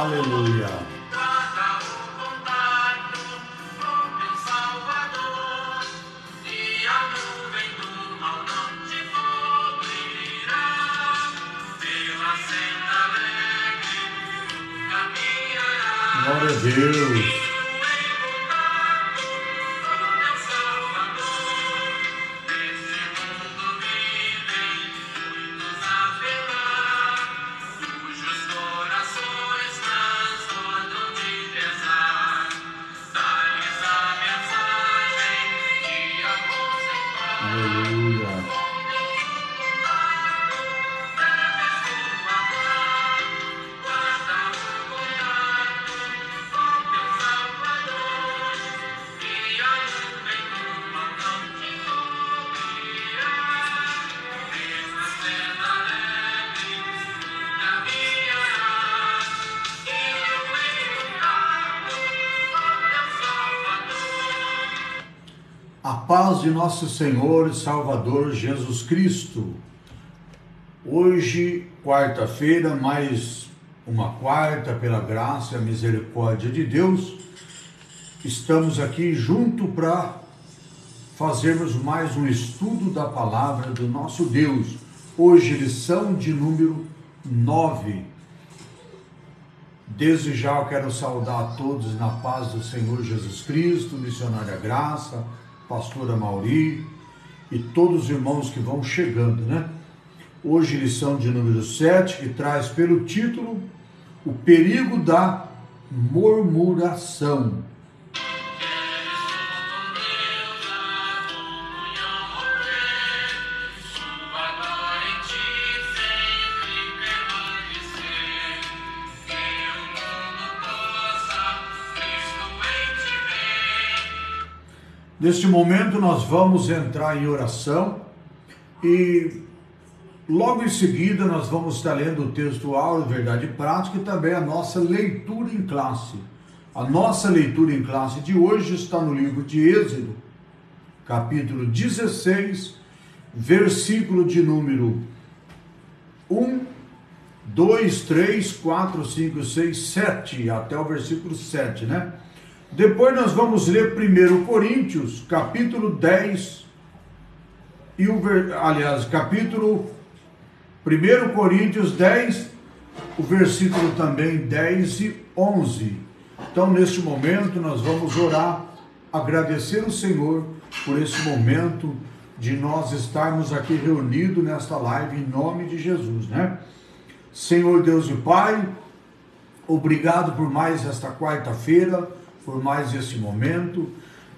Aleluia. Glória a Deus. A paz de nosso Senhor e Salvador Jesus Cristo. Hoje, quarta-feira, mais uma quarta, pela graça e a misericórdia de Deus, estamos aqui junto para fazermos mais um estudo da palavra do nosso Deus. Hoje, lição de número 9. Desde já eu quero saudar a todos na paz do Senhor Jesus Cristo, missionária Graça, pastora Mauri e todos os irmãos que vão chegando, né? Hoje, lição de número 7, que traz pelo título o perigo da murmuração. Neste momento nós vamos entrar em oração e logo em seguida nós vamos estar lendo o texto áureo, verdade e prática, e também a nossa leitura em classe. A nossa leitura em classe de hoje está no livro de Êxodo, capítulo 16, versículo de número 1, 2, 3, 4, 5, 6, 7, até o versículo 7, né? Depois nós vamos ler 1 Coríntios, capítulo 10, capítulo 1 Coríntios 10, o versículo também 10 e 11. Então, neste momento, nós vamos orar, agradecer o Senhor por esse momento de nós estarmos aqui reunidos nesta live em nome de Jesus, né? Senhor Deus e Pai, obrigado por mais esta quarta-feira, por mais esse momento,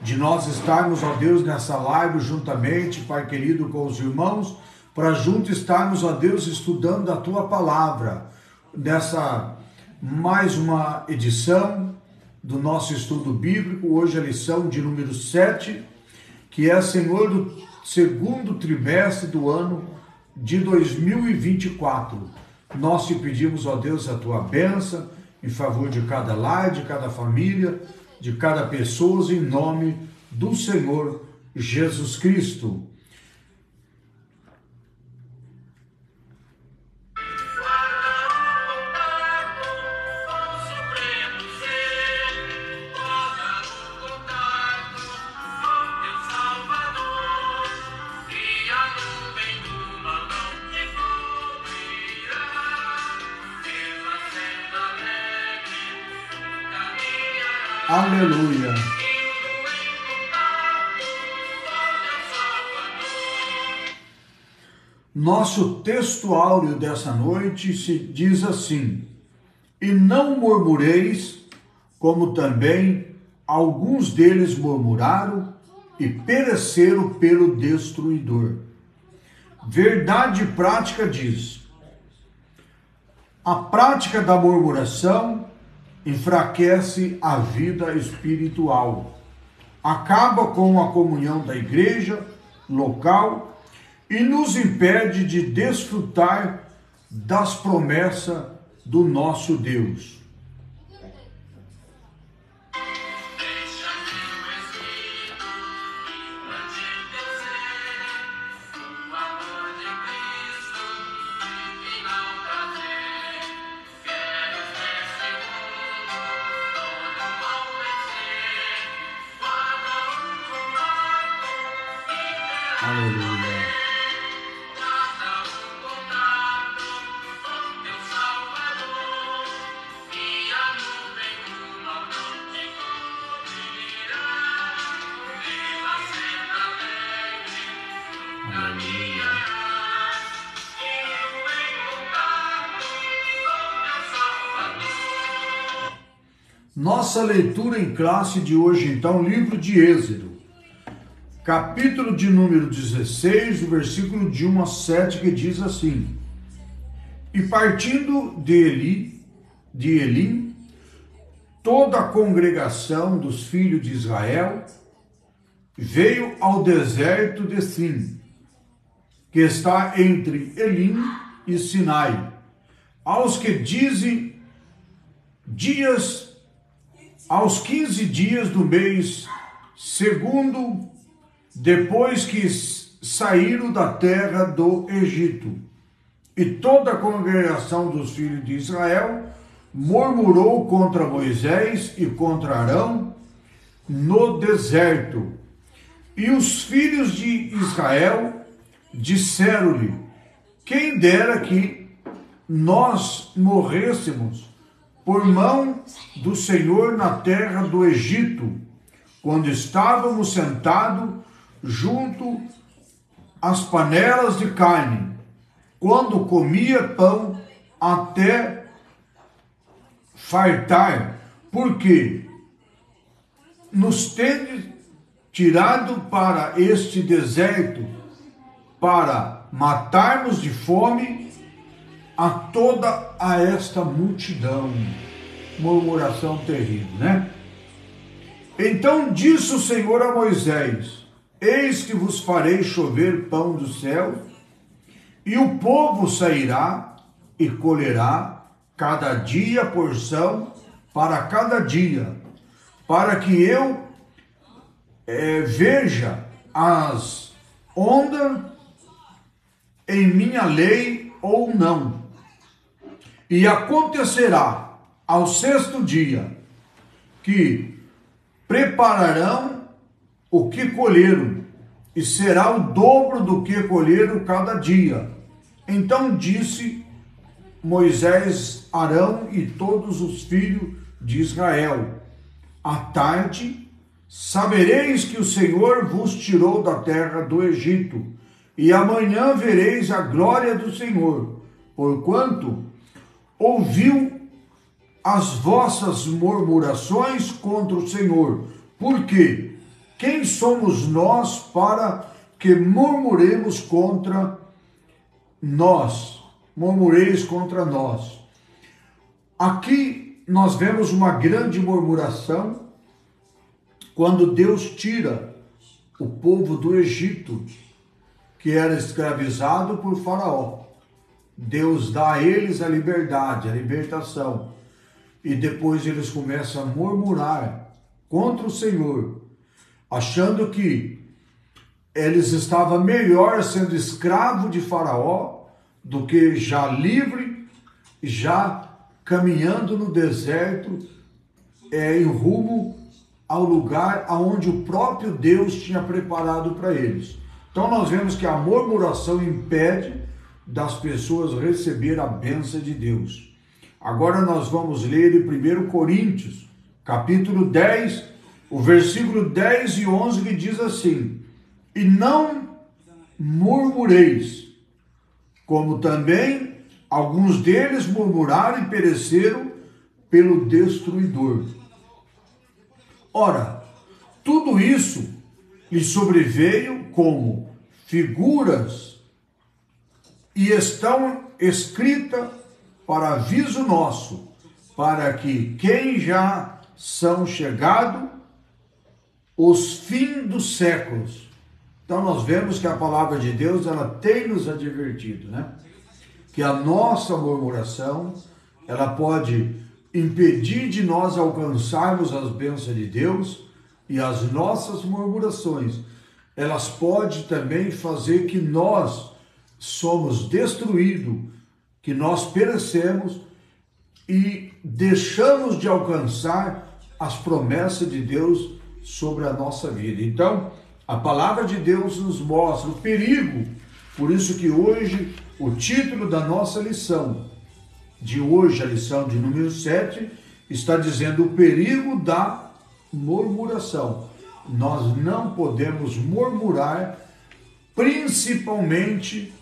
de nós estarmos, ó Deus, nessa live juntamente, Pai querido, com os irmãos, para juntos estarmos, ó Deus, estudando a Tua Palavra, nessa mais uma edição do nosso estudo bíblico, hoje a lição de número 7, que é, Senhor, do segundo trimestre do ano de 2024. Nós te pedimos, ó Deus, a Tua bênção em favor de cada lar, de cada família, de cada pessoa, em nome do Senhor Jesus Cristo. Aleluia. Nosso texto áureo dessa noite se diz assim: e não murmureis, como também alguns deles murmuraram e pereceram pelo destruidor. Verdade prática diz: a prática da murmuração enfraquece a vida espiritual, acaba com a comunhão da igreja local e nos impede de desfrutar das promessas do nosso Deus. Nossa leitura em classe de hoje, então, livro de Êxodo, capítulo de número 16, o versículo de 1 a 7, que diz assim: E partindo de Elim, toda a congregação dos filhos de Israel veio ao deserto de Sim, que está entre Elim e Sinai, aos 15 dias do mês segundo, depois que saíram da terra do Egito. E toda a congregação dos filhos de Israel murmurou contra Moisés e contra Arão no deserto. E os filhos de Israel disseram-lhe: quem dera que nós morrêssemos por mão do Senhor na terra do Egito, quando estávamos sentados junto às panelas de carne, quando comia pão até fartar, porque nos tendes tirado para este deserto, para matarmos de fome a toda esta multidão. Murmuração terrível, né? Então disse o Senhor a Moisés: eis que vos farei chover pão do céu, e o povo sairá e colherá cada dia porção para cada dia, para que eu veja as ondas em minha lei ou não. E acontecerá ao 6º dia que prepararão o que colheram, e será o dobro do que colheram cada dia. Então disse Moisés, Arão e todos os filhos de Israel: à tarde sabereis que o Senhor vos tirou da terra do Egito, e amanhã vereis a glória do Senhor, porquanto ouviu as vossas murmurações contra o Senhor. Porque quem somos nós para que murmuremos contra nós? Murmureis contra nós. Aqui nós vemos uma grande murmuração quando Deus tira o povo do Egito, que era escravizado por Faraó. Deus dá a eles a liberdade, a libertação. E depois eles começam a murmurar contra o Senhor, achando que eles estavam melhor sendo escravo de Faraó do que já livre, já caminhando no deserto, em rumo ao lugar aonde o próprio Deus tinha preparado para eles. Então nós vemos que a murmuração impede das pessoas receber a bênção de Deus. Agora nós vamos ler em 1 Coríntios, capítulo 10, o versículo 10 e 11, que diz assim: e não murmureis, como também alguns deles murmuraram e pereceram pelo destruidor. Ora, tudo isso lhe sobreveio como figuras e estão escritas para aviso nosso, para que quem já são chegados os fins dos séculos. Então nós vemos que a palavra de Deus, ela tem nos advertido, né? Que a nossa murmuração, ela pode impedir de nós alcançarmos as bênçãos de Deus, e as nossas murmurações, elas podem também fazer que nós somos destruídos, que nós perecemos e deixamos de alcançar as promessas de Deus sobre a nossa vida. Então, A palavra de Deus nos mostra o perigo. Por isso que hoje o título da nossa lição de hoje, a lição de número 7, está dizendo o perigo da murmuração. Nós não podemos murmurar, principalmente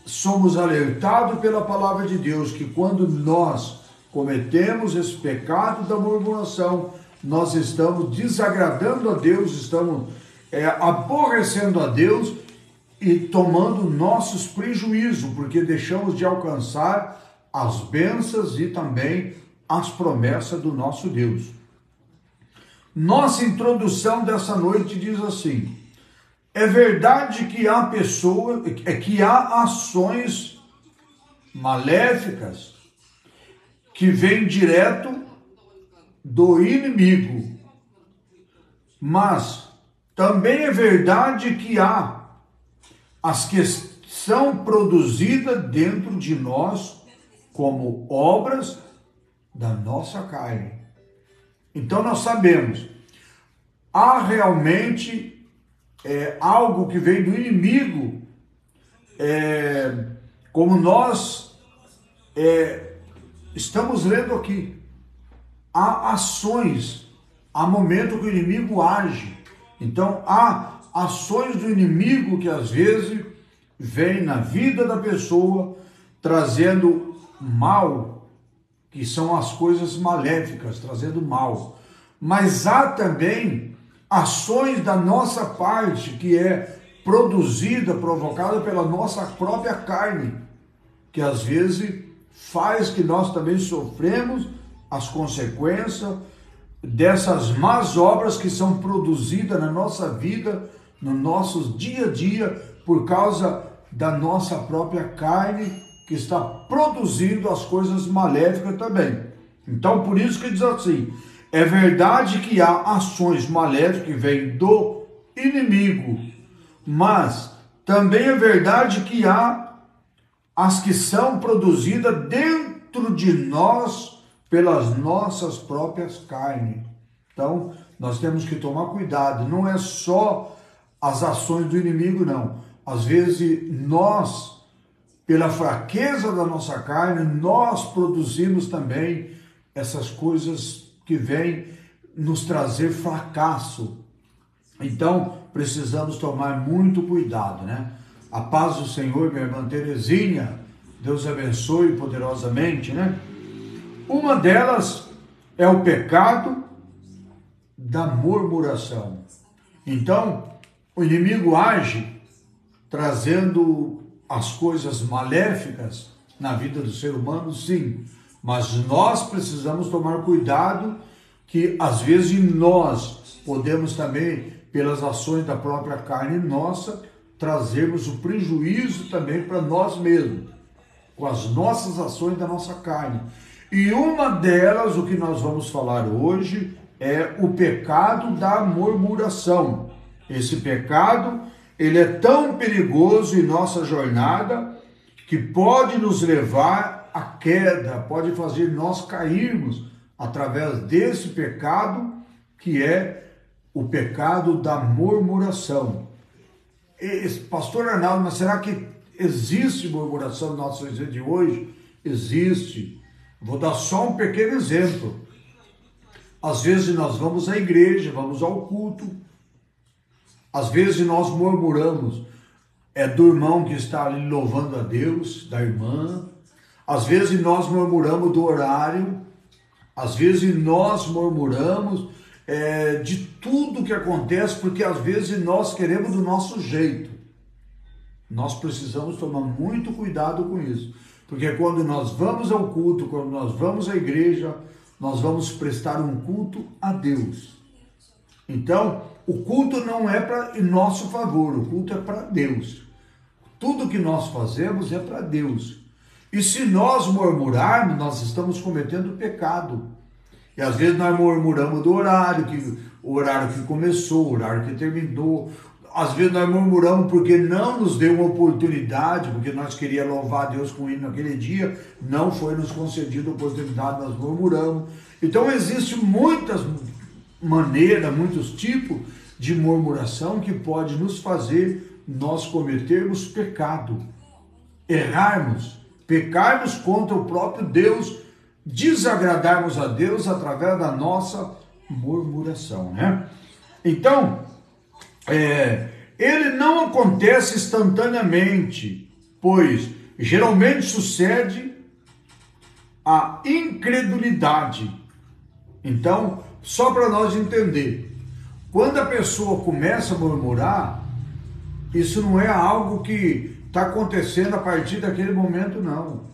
somos alertados pela palavra de Deus que quando nós cometemos esse pecado da murmuração, nós estamos desagradando a Deus, estamos aborrecendo a Deus e tomando nossos prejuízos, porque deixamos de alcançar as bênçãos e também as promessas do nosso Deus. Nossa introdução dessa noite diz assim: é verdade que há ações maléficas que vêm direto do inimigo, mas também é verdade que há as que são produzidas dentro de nós como obras da nossa carne. Então nós sabemos, há realmente algo que vem do inimigo, como nós estamos lendo aqui. Há ações, há momento que o inimigo age. Então há ações do inimigo que às vezes vêm na vida da pessoa trazendo mal, que são as coisas maléficas, trazendo mal. Mas há também ações da nossa parte que é produzida, provocada pela nossa própria carne, que às vezes faz que nós também sofremos as consequências dessas más obras que são produzidas na nossa vida, no nosso dia a dia, por causa da nossa própria carne, que está produzindo as coisas maléficas também. Então, por isso que diz assim, é verdade que há ações maléficas que vêm do inimigo, mas também é verdade que há as que são produzidas dentro de nós pelas nossas próprias carnes. Então, nós temos que tomar cuidado, não é só as ações do inimigo, não. Às vezes, nós, pela fraqueza da nossa carne, nós produzimos também essas coisas que vêm nos trazer fracasso. Então, precisamos tomar muito cuidado, né? A paz do Senhor, minha irmã Terezinha, Deus abençoe poderosamente, né? Uma delas é o pecado da murmuração. Então, o inimigo age trazendo as coisas maléficas na vida do ser humano, sim. Mas nós precisamos tomar cuidado que às vezes nós podemos também, pelas ações da própria carne nossa, trazermos o prejuízo também para nós mesmos, com as nossas ações da nossa carne. E uma delas, o que nós vamos falar hoje, é o pecado da murmuração. Esse pecado, ele é tão perigoso em nossa jornada que pode nos levar à queda, pode fazer nós cairmos através desse pecado, que é o pecado da murmuração. Pastor Arnaldo, mas será que existe murmuração no nosso dia de hoje? Existe. Vou dar só um pequeno exemplo. Às vezes nós vamos à igreja, vamos ao culto. Às vezes nós murmuramos do irmão que está ali louvando a Deus, da irmã. Às vezes nós murmuramos do horário. Às vezes nós murmuramos de tudo que acontece, porque às vezes nós queremos do nosso jeito. Nós precisamos tomar muito cuidado com isso. Porque quando nós vamos ao culto, quando nós vamos à igreja, nós vamos prestar um culto a Deus. Então, o culto não é em nosso favor, o culto é para Deus. Tudo que nós fazemos é para Deus. E se nós murmurarmos, nós estamos cometendo pecado. E às vezes nós murmuramos do horário, o horário que começou, o horário que terminou. Às vezes nós murmuramos porque não nos deu uma oportunidade, porque nós queríamos louvar a Deus com ele naquele dia, não foi nos concedido a oportunidade, nós murmuramos. Então existem muitas maneiras, muitos tipos de murmuração que pode nos fazer nós cometermos pecado, errarmos, pecarmos contra o próprio Deus, desagradarmos a Deus através da nossa murmuração, né? Então, ele não acontece instantaneamente, pois geralmente sucede a incredulidade. Então, só para nós entender, quando a pessoa começa a murmurar, isso não é algo que está acontecendo a partir daquele momento, não.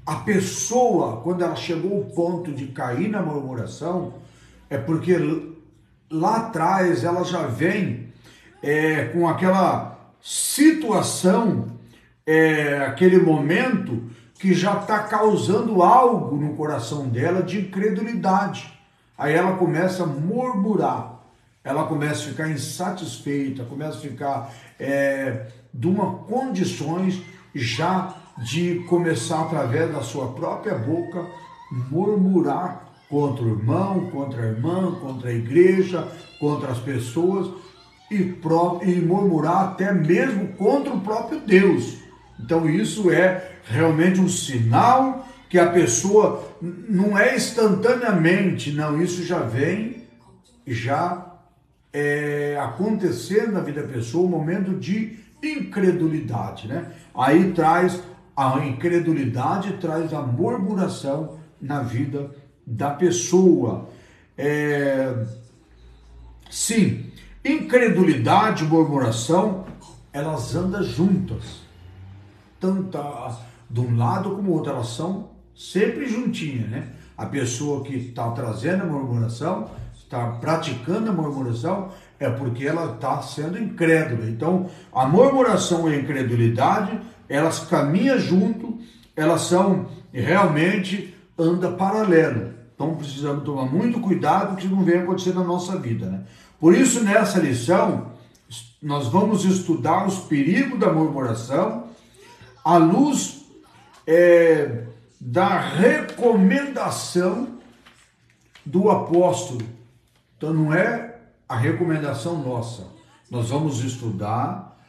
A pessoa, quando ela chegou ao ponto de cair na murmuração, é porque lá atrás ela já vem com aquela situação, aquele momento que já está causando algo no coração dela de incredulidade. Aí ela começa a murmurar, ela começa a ficar insatisfeita, começa a ficar de uma condições já de começar através da sua própria boca murmurar contra o irmão, contra a irmã, contra a igreja, contra as pessoas e murmurar até mesmo contra o próprio Deus. Então isso é realmente um sinal que a pessoa não é instantaneamente, não, isso já vem, acontecendo na vida da pessoa, um momento de incredulidade, né? Aí traz a incredulidade, traz a murmuração na vida da pessoa. Sim, incredulidade e murmuração, elas andam juntas, tanto de um lado como do outro, elas são sempre juntinhas, né? A pessoa que está trazendo a murmuração, está praticando a murmuração, é porque ela está sendo incrédula. Então, a murmuração e a incredulidade, elas caminham junto, elas são realmente, andam paralelo. Então, precisamos tomar muito cuidado que isso não venha acontecer na nossa vida, né? Por isso, nessa lição, nós vamos estudar os perigos da murmuração à luz da recomendação do apóstolo. Então, não é a recomendação nossa. Nós vamos estudar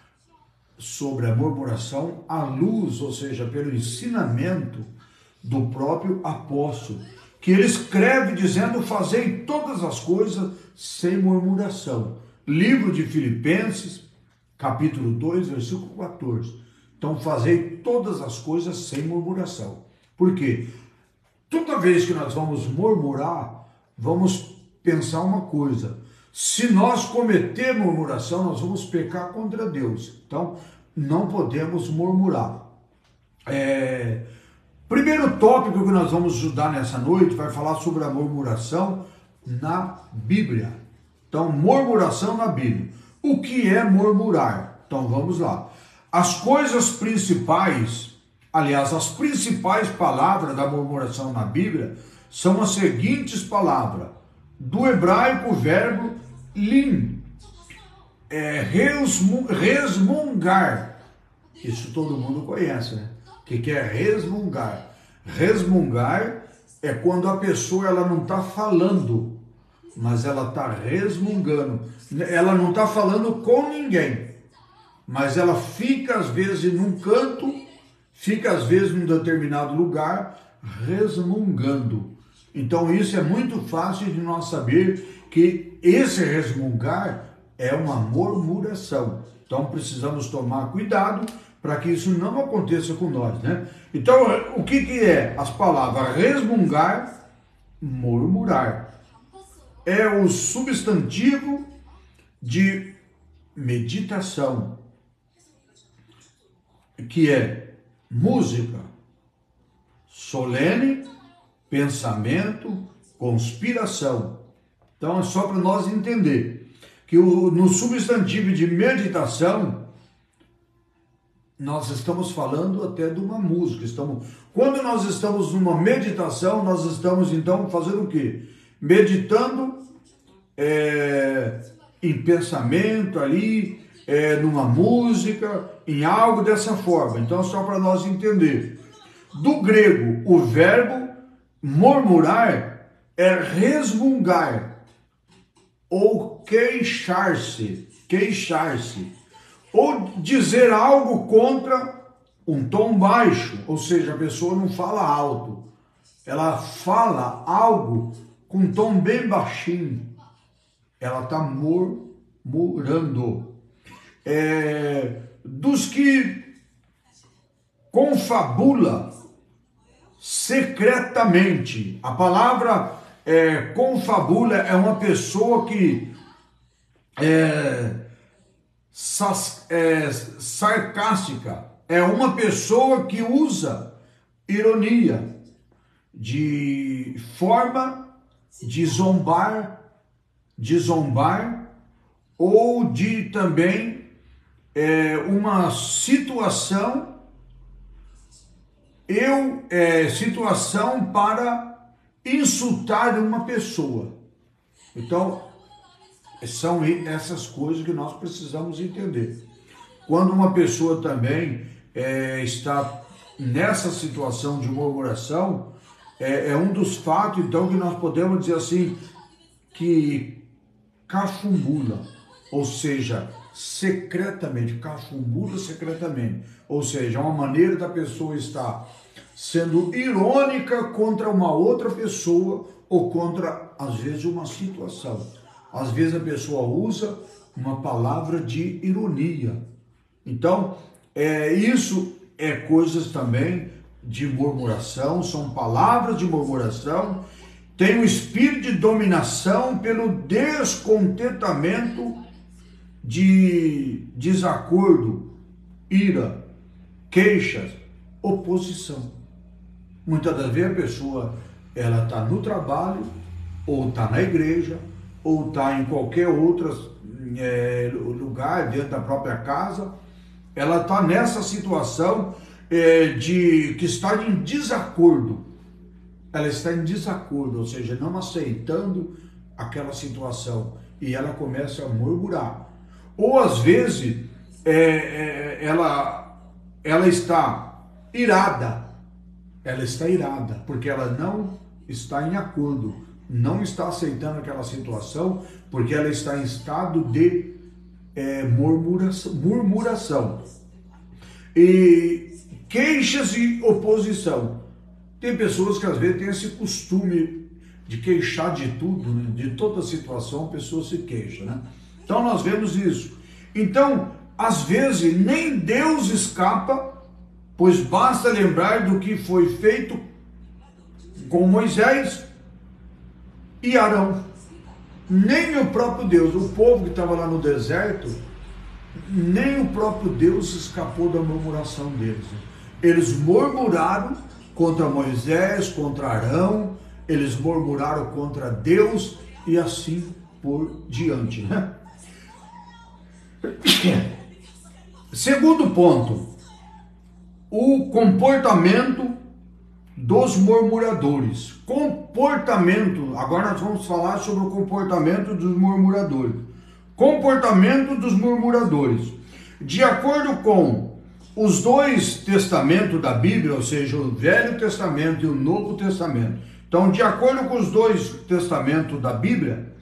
sobre a murmuração à luz, ou seja, pelo ensinamento do próprio apóstolo, que ele escreve dizendo: fazei todas as coisas sem murmuração. Livro de Filipenses, capítulo 2, versículo 14. Então, fazei todas as coisas sem murmuração. Por quê? Toda vez que nós vamos murmurar, vamos pensar uma coisa: se nós cometer murmuração, nós vamos pecar contra Deus. Então, não podemos murmurar. Primeiro tópico que nós vamos estudar nessa noite vai falar sobre a murmuração na Bíblia. Então, murmuração na Bíblia. O que é murmurar? Então, vamos lá. As coisas principais, aliás, as principais palavras da murmuração na Bíblia são as seguintes palavras. Do hebraico, o verbo lim, resmungar. Isso todo mundo conhece, né? O que é resmungar? Resmungar é quando a pessoa ela não está falando, mas ela está resmungando. Ela não está falando com ninguém, mas ela fica às vezes num canto, fica às vezes num determinado lugar, resmungando. Então isso é muito fácil de nós saber que esse resmungar é uma murmuração. Então precisamos tomar cuidado para que isso não aconteça com nós, né? Então, o que é as palavras resmungar, murmurar? É o substantivo de meditação, que é música, solene, pensamento, conspiração. Então, é só para nós entender que no substantivo de meditação, nós estamos falando até de uma música. Quando nós estamos numa meditação, nós estamos então fazendo o quê? Meditando em pensamento ali, numa música, em algo dessa forma. Então, só para nós entender. Do grego, o verbo murmurar é resmungar. ou queixar-se, ou dizer algo contra um tom baixo, ou seja, a pessoa não fala alto, ela fala algo com um tom bem baixinho, ela está murmurando. Dos que confabula secretamente. A palavra confabula é uma pessoa que sarcástica, é uma pessoa que usa ironia de forma de zombar, ou de também uma situação para insultar uma pessoa. Então, são essas coisas que nós precisamos entender. Quando uma pessoa também está nessa situação de murmuração, é um dos fatos, então, que nós podemos dizer assim, que cafumbula, ou seja, cafumbula secretamente, ou seja, uma maneira da pessoa estar sendo irônica contra uma outra pessoa ou contra, às vezes, uma situação. Às vezes a pessoa usa uma palavra de ironia. Então, isso é coisas também de murmuração, são palavras de murmuração, tem um espírito de dominação pelo descontentamento, de desacordo, ira, queixas, oposição. Muitas das vezes a pessoa ela está no trabalho, ou está na igreja, ou está em qualquer outro lugar, dentro da própria casa, ela está nessa situação que está em desacordo. Ela está em desacordo, ou seja, não aceitando aquela situação, e ela começa a murmurar. Ou às vezes ela está irada, porque ela não está em acordo, não está aceitando aquela situação, porque ela está em estado de murmuração. E queixas e oposição. Tem pessoas que às vezes têm esse costume de queixar de tudo, né? De toda situação a pessoa se queixa, né? Então nós vemos isso. Então, às vezes, nem Deus escapa, pois basta lembrar do que foi feito com Moisés e Arão. Nem o próprio Deus, o povo que estava lá no deserto, nem o próprio Deus escapou da murmuração deles. Eles murmuraram contra Moisés, contra Arão, eles murmuraram contra Deus e assim por diante, né? Segundo ponto, o comportamento dos murmuradores. Agora nós vamos falar sobre o comportamento dos murmuradores. Comportamento dos murmuradores. De acordo com os dois testamentos da Bíblia, ou seja, o Velho Testamento e o Novo Testamento. Então, de acordo com os dois testamentos da Bíblia,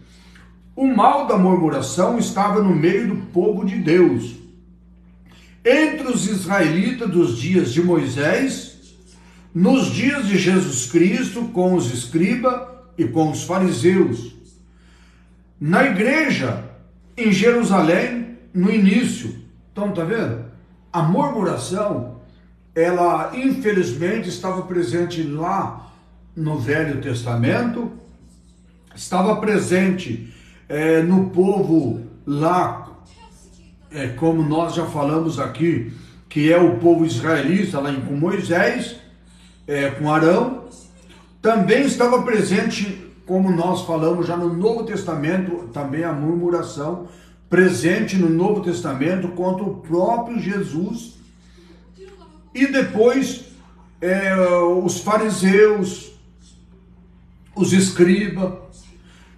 o mal da murmuração estava no meio do povo de Deus. Entre os israelitas dos dias de Moisés, nos dias de Jesus Cristo, com os escribas e com os fariseus. Na igreja, em Jerusalém, no início. Então, tá vendo? A murmuração, ela infelizmente estava presente lá no Velho Testamento, estava presente no povo lá, como nós já falamos aqui, que é o povo israelita lá com Moisés, com Arão. Também estava presente, como nós falamos já no Novo Testamento, também a murmuração presente no Novo Testamento contra o próprio Jesus. E depois os fariseus, os escribas.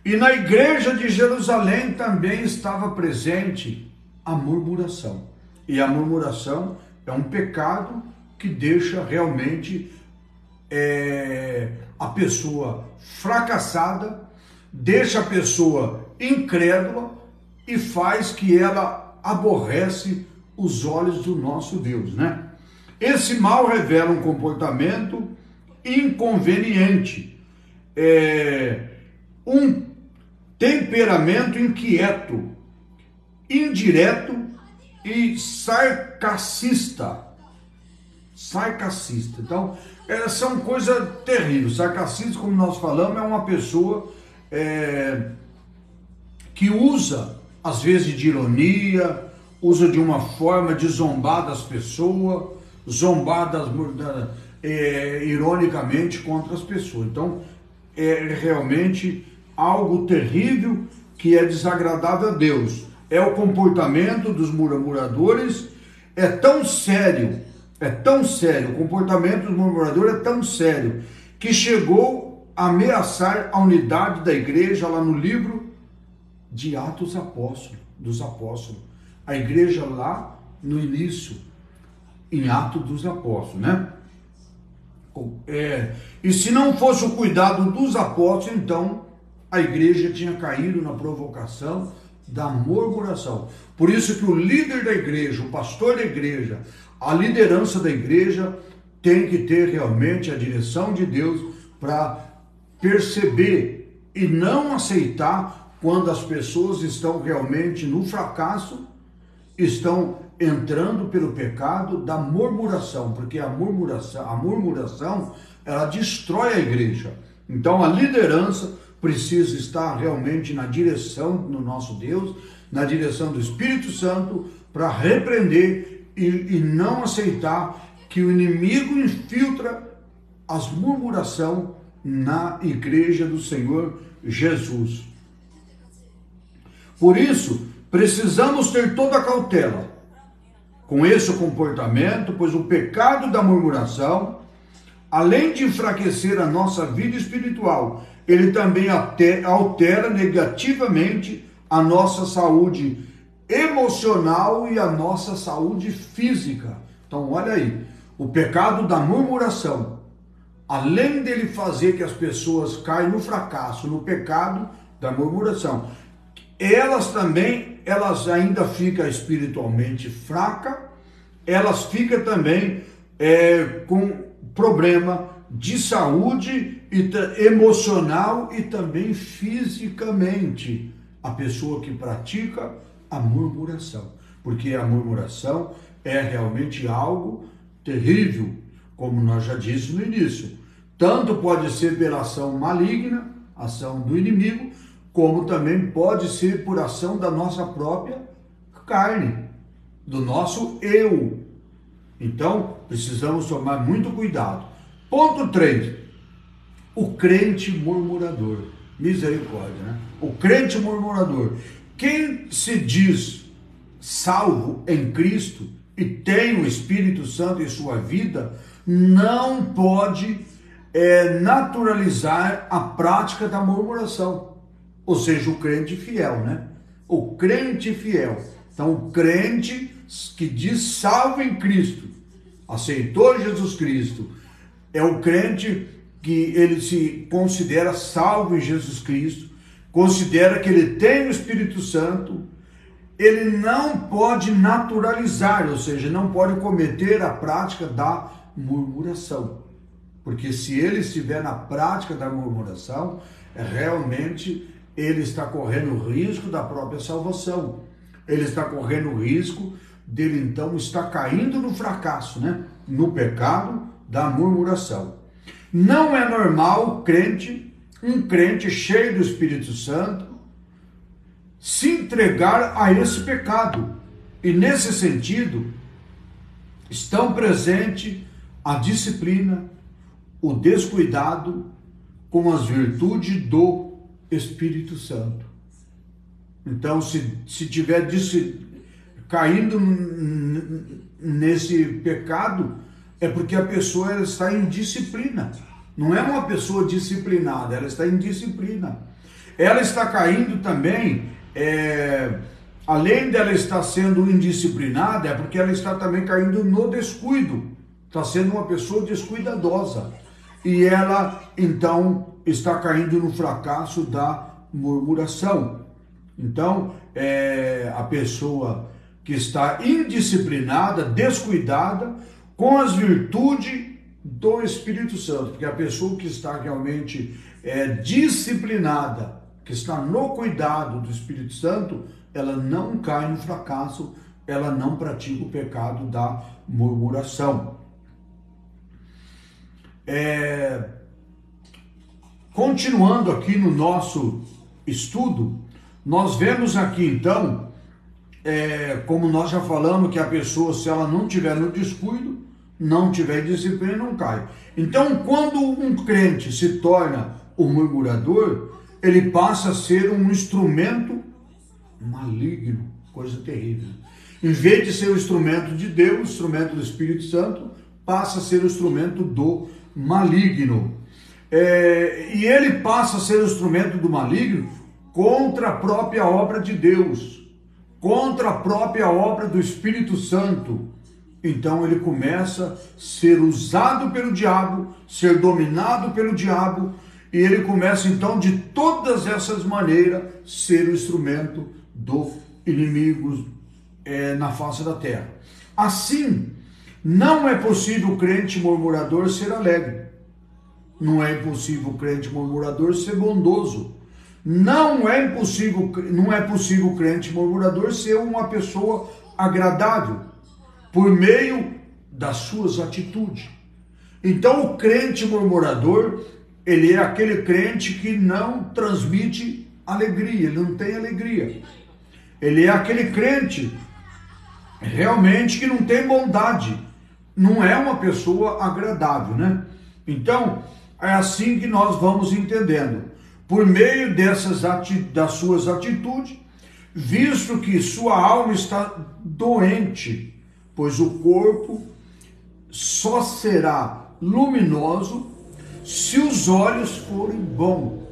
E na igreja de Jerusalém também estava presente a murmuração. E a murmuração é um pecado que deixa realmente a pessoa fracassada, deixa a pessoa incrédula e faz que ela aborrece os olhos do nosso Deus, né? Esse mal revela um comportamento inconveniente, um temperamento inquieto, indireto e sarcasista. Então, são coisas terríveis. Sarcasista, como nós falamos, é uma pessoa que usa, às vezes, de ironia, usa de uma forma de zombar das pessoas, ironicamente contra as pessoas. Então, é realmente algo terrível que é desagradável a Deus. É o comportamento dos murmuradores, é tão sério, o comportamento dos murmuradores é tão sério, que chegou a ameaçar a unidade da igreja lá no livro de Atos dos Apóstolos. A igreja lá no início, em Atos dos Apóstolos, né? E se não fosse o cuidado dos apóstolos, então a igreja tinha caído na provocação da murmuração. Por isso que o líder da igreja, o pastor da igreja, a liderança da igreja tem que ter realmente a direção de Deus para perceber e não aceitar quando as pessoas estão realmente no fracasso, estão entrando pelo pecado da murmuração, porque a murmuração ela destrói a igreja. Então a liderança precisa estar realmente na direção do nosso Deus, na direção do Espírito Santo, para repreender e não aceitar que o inimigo infiltra as murmurações na igreja do Senhor Jesus. Por isso, precisamos ter toda a cautela com esse comportamento, pois o pecado da murmuração, além de enfraquecer a nossa vida espiritual, ele também altera negativamente a nossa saúde emocional e a nossa saúde física. Então, olha aí, o pecado da murmuração, além dele fazer que as pessoas caem no fracasso, no pecado da murmuração, elas ainda ficam espiritualmente fracas, elas ficam também com problema de saúde emocional e também fisicamente, a pessoa que pratica a murmuração, porque a murmuração é realmente algo terrível, como nós já dissemos no início. Tanto pode ser pela ação maligna, ação do inimigo, como também pode ser por ação da nossa própria carne, do nosso eu. Então, precisamos tomar muito cuidado. Ponto 3. O crente murmurador. Misericórdia, né? O crente murmurador. Quem se diz salvo em Cristo e tem o Espírito Santo em sua vida, não pode naturalizar a prática da murmuração. Ou seja, o crente fiel, né? O crente fiel. Então, o crente que diz salvo em Cristo, aceitou Jesus Cristo, é o crente que ele se considera salvo em Jesus Cristo, considera que ele tem o Espírito Santo, ele não pode naturalizar, ou seja, não pode cometer a prática da murmuração. Porque se ele estiver na prática da murmuração, realmente ele está correndo o risco da própria salvação. Ele está correndo o risco dele, então, estar caindo no fracasso, né? No pecado da murmuração. Não é normal um crente cheio do Espírito Santo, se entregar a esse pecado. E nesse sentido, estão presentes a disciplina, o descuidado com as virtudes do Espírito Santo. Então, se tiver caindo nesse pecado, é porque a pessoa ela está em disciplina. Não é uma pessoa disciplinada, ela está em disciplina. Ela está caindo também, além dela estar sendo indisciplinada, é porque ela está também caindo no descuido. Está sendo uma pessoa descuidadosa. E ela, então, está caindo no fracasso da murmuração. Então, a pessoa que está indisciplinada, descuidada com as virtudes do Espírito Santo, porque a pessoa que está realmente disciplinada, que está no cuidado do Espírito Santo, ela não cai no fracasso, ela não pratica o pecado da murmuração. Continuando aqui no nosso estudo, nós vemos aqui então, como nós já falamos, que a pessoa, se ela não tiver no descuido, não tiver disciplina, não cai. Então, quando um crente se torna um murmurador, ele passa a ser um instrumento maligno, coisa terrível. Em vez de ser o instrumento de Deus, instrumento do Espírito Santo, passa a ser o instrumento do maligno. E ele passa a ser o instrumento do maligno contra a própria obra de Deus, contra a própria obra do Espírito Santo. Então ele começa a ser usado pelo diabo, ser dominado pelo diabo, e ele começa então de todas essas maneiras ser o instrumento do inimigo na face da terra. Assim, não é possível o crente murmurador ser alegre. Não é impossível o crente murmurador ser bondoso. Não é possível o crente murmurador ser uma pessoa agradável por meio das suas atitudes. Então o crente murmurador, ele é aquele crente que não transmite alegria, ele não tem alegria. Ele é aquele crente realmente que não tem bondade, não é uma pessoa agradável, né? Então, é assim que nós vamos entendendo. Por meio das suas atitudes, visto que sua alma está doente, pois o corpo só será luminoso se os olhos forem bons.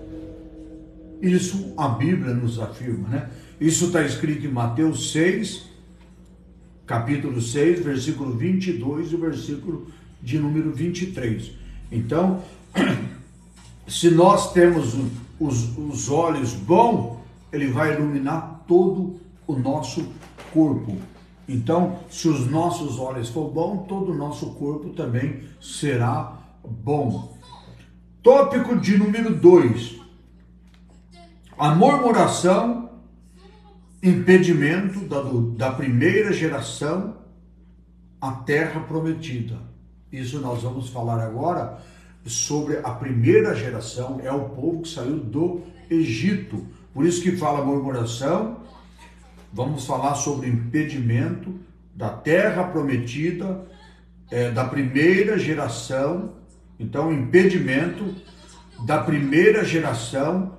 Isso a Bíblia nos afirma, né? Isso está escrito em Mateus 6, capítulo 6, versículo 22 e o versículo de número 23. Então, se nós temos os olhos bons, ele vai iluminar todo o nosso corpo. Então, se os nossos olhos for bons, todo o nosso corpo também será bom. Tópico de número 2. A murmuração, impedimento da primeira geração, a terra prometida. Isso nós vamos falar agora sobre a primeira geração, é o povo que saiu do Egito. Por isso que fala murmuração. Vamos falar sobre impedimento da terra prometida, da primeira geração. Então, impedimento da primeira geração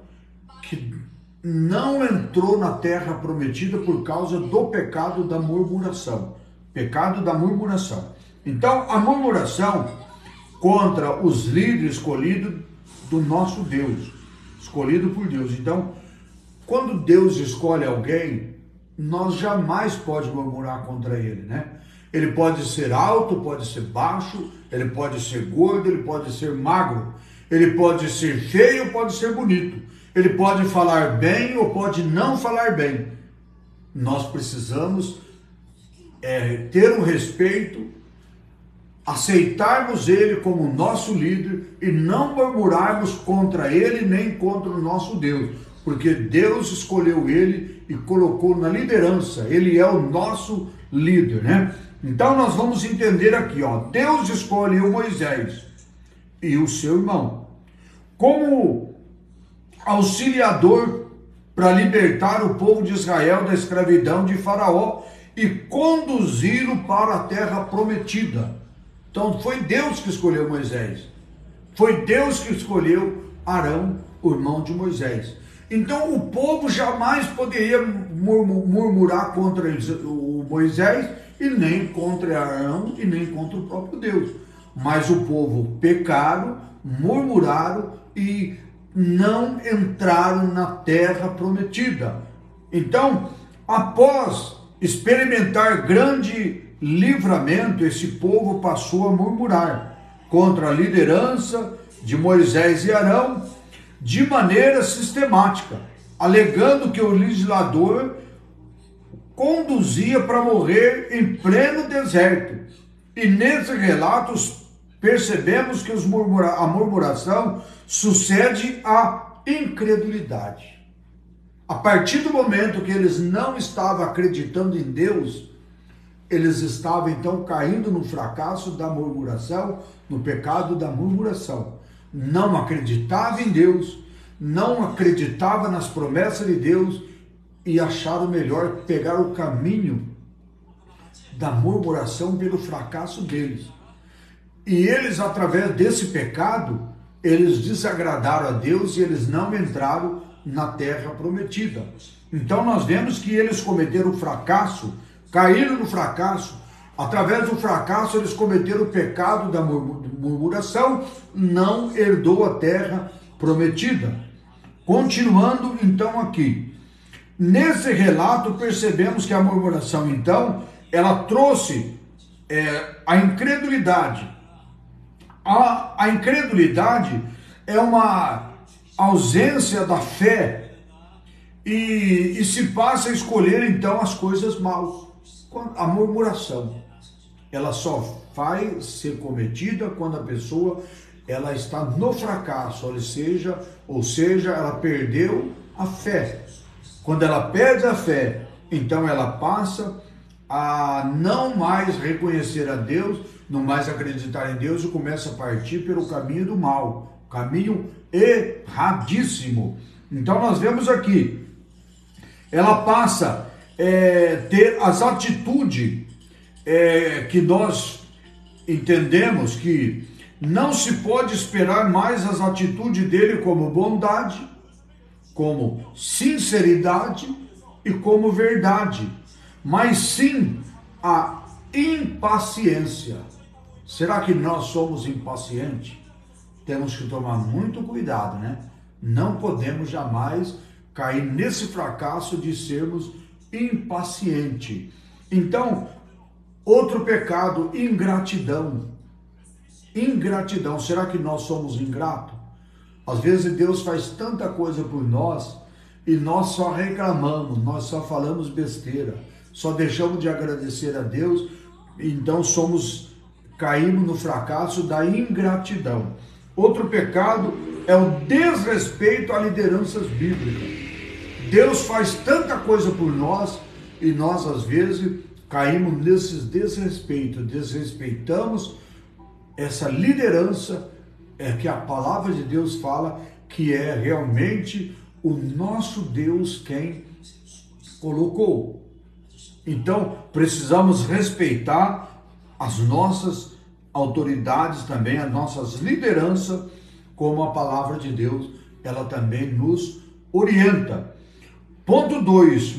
que não entrou na terra prometida por causa do pecado da murmuração. Pecado da murmuração. Então, a murmuração contra os líderes escolhidos do nosso Deus, escolhido por Deus. Então, quando Deus escolhe alguém, nós jamais pode murmurar contra ele, né? Ele pode ser alto, pode ser baixo, ele pode ser gordo, ele pode ser magro, ele pode ser feio, pode ser bonito, ele pode falar bem ou pode não falar bem. Nós precisamos ter um respeito, aceitarmos ele como nosso líder e não murmurarmos contra ele nem contra o nosso Deus, porque Deus escolheu ele e colocou na liderança, ele é o nosso líder, né? Então nós vamos entender aqui, ó, Deus escolheu Moisés e o seu irmão como auxiliador para libertar o povo de Israel da escravidão de Faraó e conduzi-lo para a terra prometida. Então foi Deus que escolheu Moisés, foi Deus que escolheu Arão, o irmão de Moisés. Então o povo jamais poderia murmurar contra o Moisés e nem contra Arão e nem contra o próprio Deus. Mas o povo pecaram, murmuraram e não entraram na terra prometida. Então, após experimentar grande livramento, esse povo passou a murmurar contra a liderança de Moisés e Arão de maneira sistemática. alegando que o legislador conduzia para morrer em pleno deserto. E nesses relatos percebemos que a murmuração sucede à incredulidade. A partir do momento que eles não estavam acreditando em Deus, eles estavam então caindo no fracasso da murmuração, no pecado da murmuração. Não acreditava em Deus, não acreditava nas promessas de Deus e acharam melhor pegar o caminho da murmuração pelo fracasso deles. E eles, através desse pecado, eles desagradaram a Deus e eles não entraram na terra prometida. Então nós vemos que eles cometeram o fracasso, caíram no fracasso. Através do fracasso eles cometeram o pecado da murmuração, não herdou a terra prometida. Continuando então aqui. Nesse relato percebemos que a murmuração então, ela trouxe a incredulidade. A incredulidade é uma ausência da fé e se passa a escolher então as coisas mal. A murmuração, ela só vai ser cometida quando a pessoa ela está no fracasso, ou seja, ela perdeu a fé. Quando ela perde a fé, então ela passa a não mais reconhecer a Deus, não mais acreditar em Deus e começa a partir pelo caminho do mal, caminho erradíssimo. Então nós vemos aqui, ela passa a ter as atitudes que nós entendemos que não se pode esperar mais as atitudes dele como bondade, como sinceridade e como verdade, mas sim a impaciência. Será que nós somos impacientes? Temos que tomar muito cuidado, né? Não podemos jamais cair nesse fracasso de sermos impacientes. Então, outro pecado, ingratidão. Ingratidão. Será que nós somos ingratos? Às vezes Deus faz tanta coisa por nós e nós só reclamamos, nós só falamos besteira, só deixamos de agradecer a Deus, então caímos no fracasso da ingratidão. Outro pecado é o desrespeito a lideranças bíblicas. Deus faz tanta coisa por nós e nós às vezes caímos nesses desrespeitos, desrespeitamos essa liderança que a palavra de Deus fala que é realmente o nosso Deus quem colocou. Então, precisamos respeitar as nossas autoridades também, as nossas lideranças, como a palavra de Deus, ela também nos orienta. Ponto 2,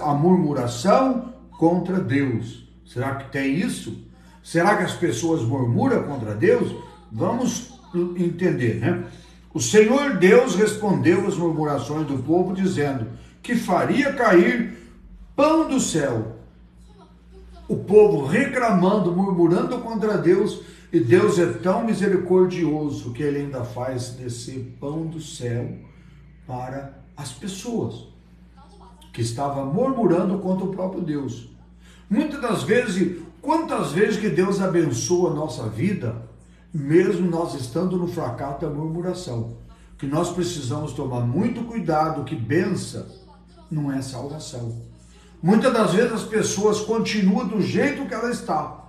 a murmuração contra Deus. Será que tem isso? Será que as pessoas murmuram contra Deus? Vamos entender, né? O Senhor Deus respondeu às murmurações do povo, dizendo que faria cair pão do céu. O povo reclamando, murmurando contra Deus, e Deus é tão misericordioso que Ele ainda faz descer pão do céu para as pessoas que estavam murmurando contra o próprio Deus. Muitas das vezes, quantas vezes que Deus abençoa a nossa vida, mesmo nós estando no fracasso da murmuração, que nós precisamos tomar muito cuidado, que bênção não é salvação. Muitas das vezes as pessoas continuam do jeito que ela está,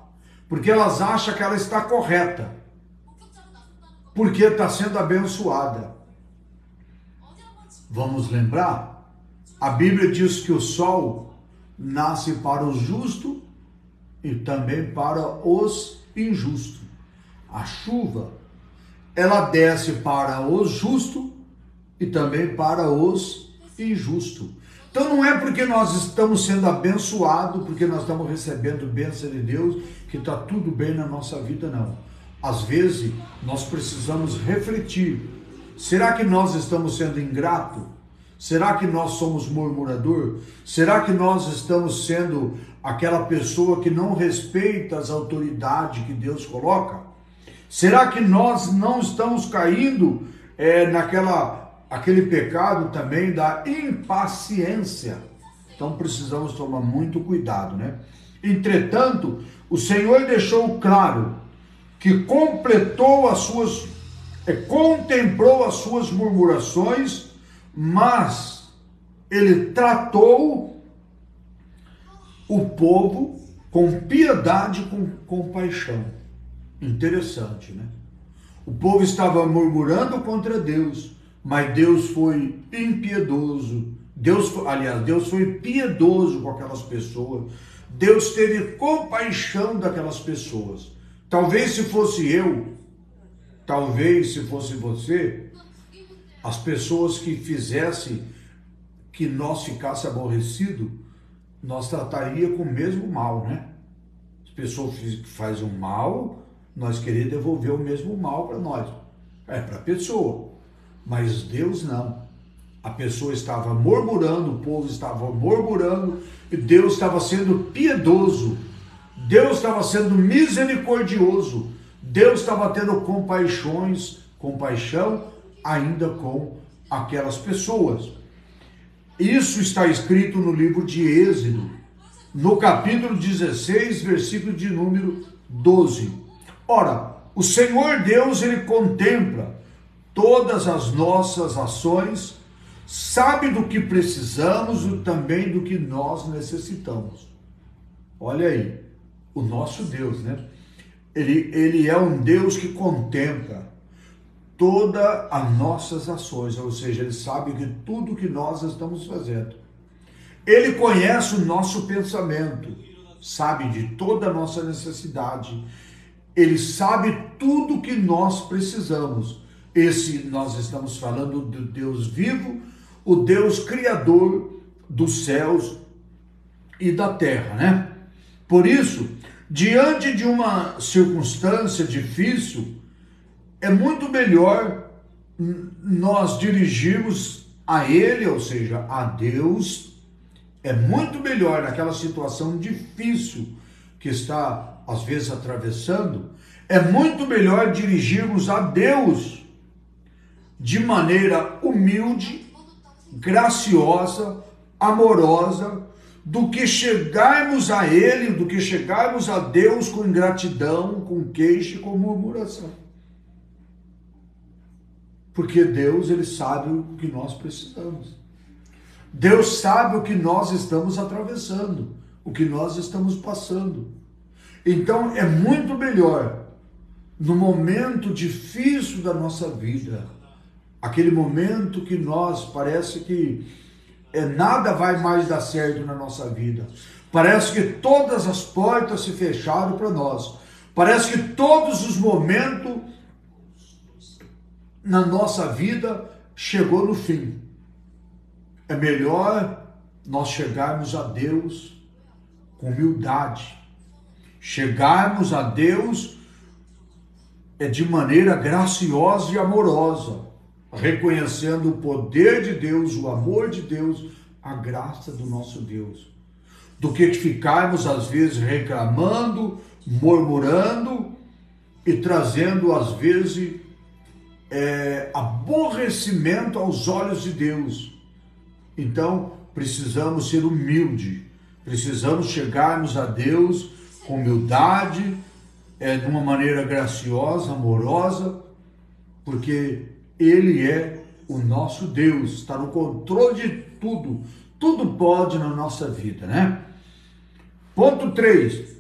porque elas acham que ela está correta, porque está sendo abençoada. Vamos lembrar? A Bíblia diz que o sol nasce para os justos e também para os injustos. A chuva, ela desce para os justos e também para os injustos. Então não é porque nós estamos sendo abençoados, porque nós estamos recebendo bênção de Deus, que está tudo bem na nossa vida, não. Às vezes nós precisamos refletir. Será que nós estamos sendo ingratos? Será que nós somos murmurador? Será que nós estamos sendo aquela pessoa que não respeita as autoridades que Deus coloca? Será que nós não estamos caindo naquela aquele pecado também da impaciência. Então precisamos tomar muito cuidado, né? Entretanto, o Senhor deixou claro que contemplou as suas murmurações, mas ele tratou o povo com piedade, com compaixão. Interessante, né? O povo estava murmurando contra Deus, mas Deus foi impiedoso. Deus foi piedoso com aquelas pessoas. Deus teve compaixão daquelas pessoas. Talvez se fosse eu, talvez se fosse você, as pessoas que fizessem que nós ficasse aborrecido, nós trataria com o mesmo mal, né? As pessoas que fazem um mal, nós queremos devolver o mesmo mal para nós. É para a pessoa. Mas Deus não. A pessoa estava murmurando, o povo estava murmurando, e Deus estava sendo piedoso. Deus estava sendo misericordioso. Deus estava tendo compaixão ainda com aquelas pessoas. Isso está escrito no livro de Êxodo, no capítulo 16, versículo de número 12. Ora, o Senhor Deus, ele contempla todas as nossas ações, sabe do que precisamos e também do que nós necessitamos. Olha aí, o nosso Deus, né? Ele é um Deus que contempla todas as nossas ações, ou seja, ele sabe que tudo que nós estamos fazendo. Ele conhece o nosso pensamento, sabe de toda a nossa necessidade. Ele sabe tudo que nós precisamos. Nós estamos falando do Deus vivo, o Deus criador dos céus e da terra, né? Por isso, diante de uma circunstância difícil, é muito melhor nós dirigirmos a Ele, ou seja, a Deus. É muito melhor naquela situação difícil que está, às vezes, atravessando, é muito melhor dirigirmos a Deus de maneira humilde, graciosa, amorosa, do que chegarmos a Ele, do que chegarmos a Deus com ingratidão, com queixa e com murmuração. Porque Deus, ele sabe o que nós precisamos. Deus sabe o que nós estamos atravessando, o que nós estamos passando. Então é muito melhor, no momento difícil da nossa vida, aquele momento que nós parece que nada vai mais dar certo na nossa vida. Parece que todas as portas se fecharam para nós. Parece que todos os momentos na nossa vida chegou no fim. É melhor nós chegarmos a Deus com humildade. Chegarmos a Deus de maneira graciosa e amorosa, reconhecendo o poder de Deus, o amor de Deus, a graça do nosso Deus. Do que ficarmos, às vezes, reclamando, murmurando e trazendo, às vezes, aborrecimento aos olhos de Deus. Então, precisamos ser humildes, precisamos chegarmos a Deus com humildade, de uma maneira graciosa, amorosa, porque Ele é o nosso Deus, está no controle de tudo, tudo pode na nossa vida, né? Ponto 3,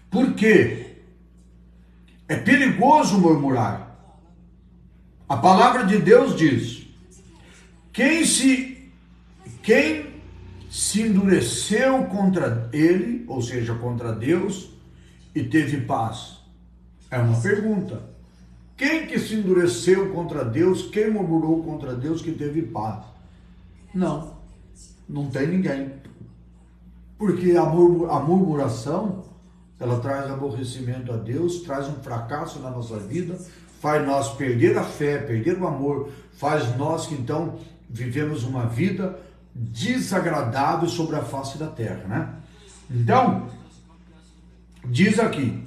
por quê? É perigoso murmurar. A palavra de Deus diz, quem se endureceu contra ele, ou seja, contra Deus, e teve paz? É uma pergunta. Quem que se endureceu contra Deus, quem murmurou contra Deus que teve paz? Não tem ninguém. Porque a murmuração, ela traz aborrecimento a Deus, traz um fracasso na nossa vida, faz nós perder a fé, perder o amor, faz nós que então vivemos uma vida desagradável sobre a face da terra, né? Então, diz aqui,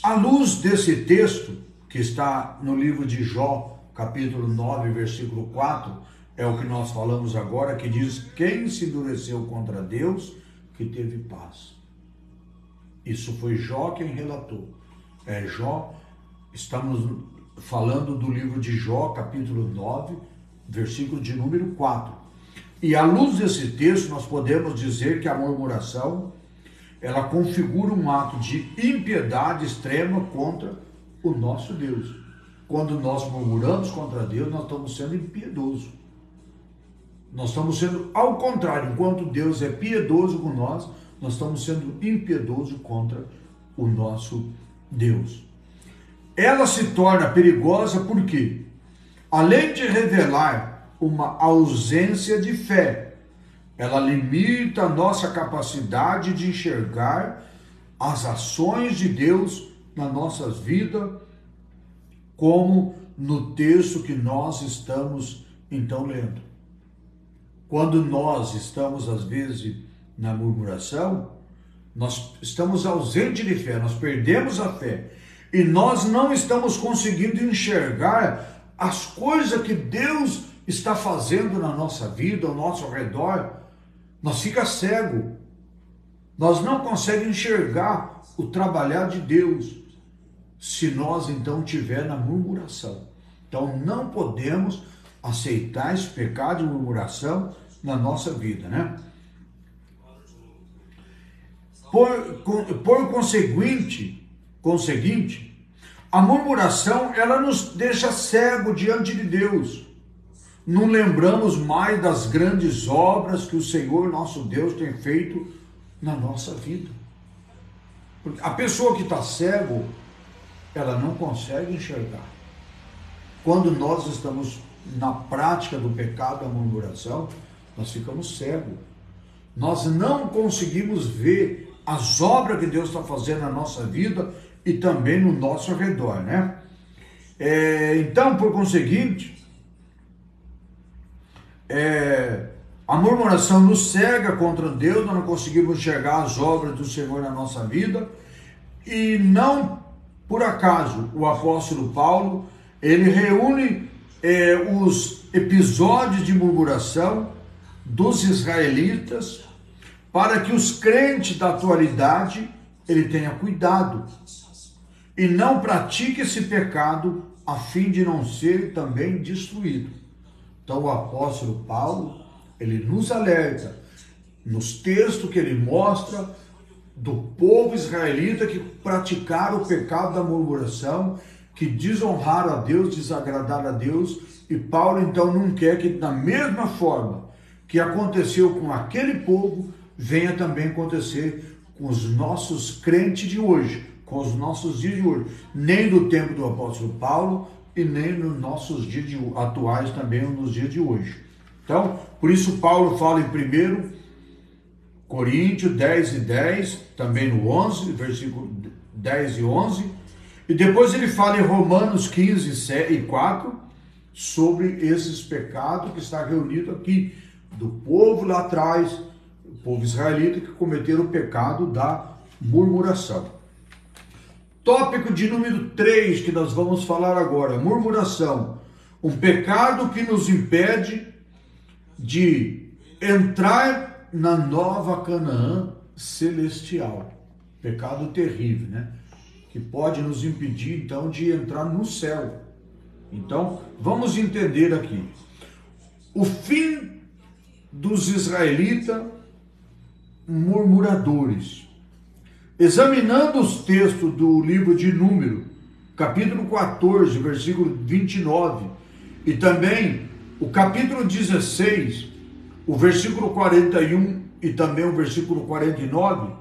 à luz desse texto, que está no livro de Jó, capítulo 9, versículo 4, é o que nós falamos agora, que diz: quem se endureceu contra Deus, que teve paz. Isso foi Jó quem relatou. Jó, estamos falando do livro de Jó, capítulo 9, versículo de número 4. E à luz desse texto, nós podemos dizer que a murmuração, ela configura um ato de impiedade extrema contra o nosso Deus. Quando nós murmuramos contra Deus, nós estamos sendo impiedosos. Nós estamos sendo ao contrário. Enquanto Deus é piedoso com nós estamos sendo impiedosos contra o nosso Deus. Ela se torna perigosa porque, além de revelar uma ausência de fé, ela limita a nossa capacidade de enxergar as ações de Deus nas nossas vidas, como no texto que nós estamos então lendo. Quando nós estamos, às vezes, na murmuração, nós estamos ausentes de fé, nós perdemos a fé. E nós não estamos conseguindo enxergar as coisas que Deus está fazendo na nossa vida, ao nosso redor. Nós ficamos cegos. Nós não conseguimos enxergar o trabalhar de Deus, se nós então estiver na murmuração. Então não podemos aceitar esse pecado de murmuração na nossa vida, né? Por conseguinte, a murmuração, ela nos deixa cego diante de Deus. Não lembramos mais das grandes obras que o Senhor nosso Deus tem feito na nossa vida. Porque a pessoa que está cego, ela não consegue enxergar. Quando nós estamos na prática do pecado da murmuração, nós ficamos cegos. Nós não conseguimos ver as obras que Deus está fazendo na nossa vida e também no nosso redor, né? Então, por conseguinte, a murmuração nos cega contra Deus, nós não conseguimos enxergar as obras do Senhor na nossa vida, e não por acaso o apóstolo Paulo, ele reúne os episódios de murmuração dos israelitas, para que os crentes da atualidade, ele tenha cuidado e não pratique esse pecado, a fim de não ser também destruído. Então o apóstolo Paulo, ele nos alerta, nos textos que ele mostra, do povo israelita que praticaram o pecado da murmuração, que desonraram a Deus, desagradaram a Deus, e Paulo então não quer que da mesma forma que aconteceu com aquele povo, venha também acontecer com os nossos crentes de hoje, com os nossos dias de hoje, nem do tempo do apóstolo Paulo e nem nos nossos dias atuais também, nos dias de hoje. Então, por isso Paulo fala em 1 Coríntios 10 e 10, também no 11, versículo 10 e 11, e depois ele fala em Romanos 15 e 4, sobre esses pecados que está reunido aqui, do povo lá atrás, o povo israelita que cometeram o pecado da murmuração. Tópico de número 3 que nós vamos falar agora, murmuração. Um pecado que nos impede de entrar na nova Canaã celestial. Pecado terrível, né? Que pode nos impedir então de entrar no céu. Então, vamos entender aqui. O fim dos israelitas murmuradores. Examinando os textos do livro de Número, capítulo 14, versículo 29, e também o capítulo 16, o versículo 41 e também o versículo 49,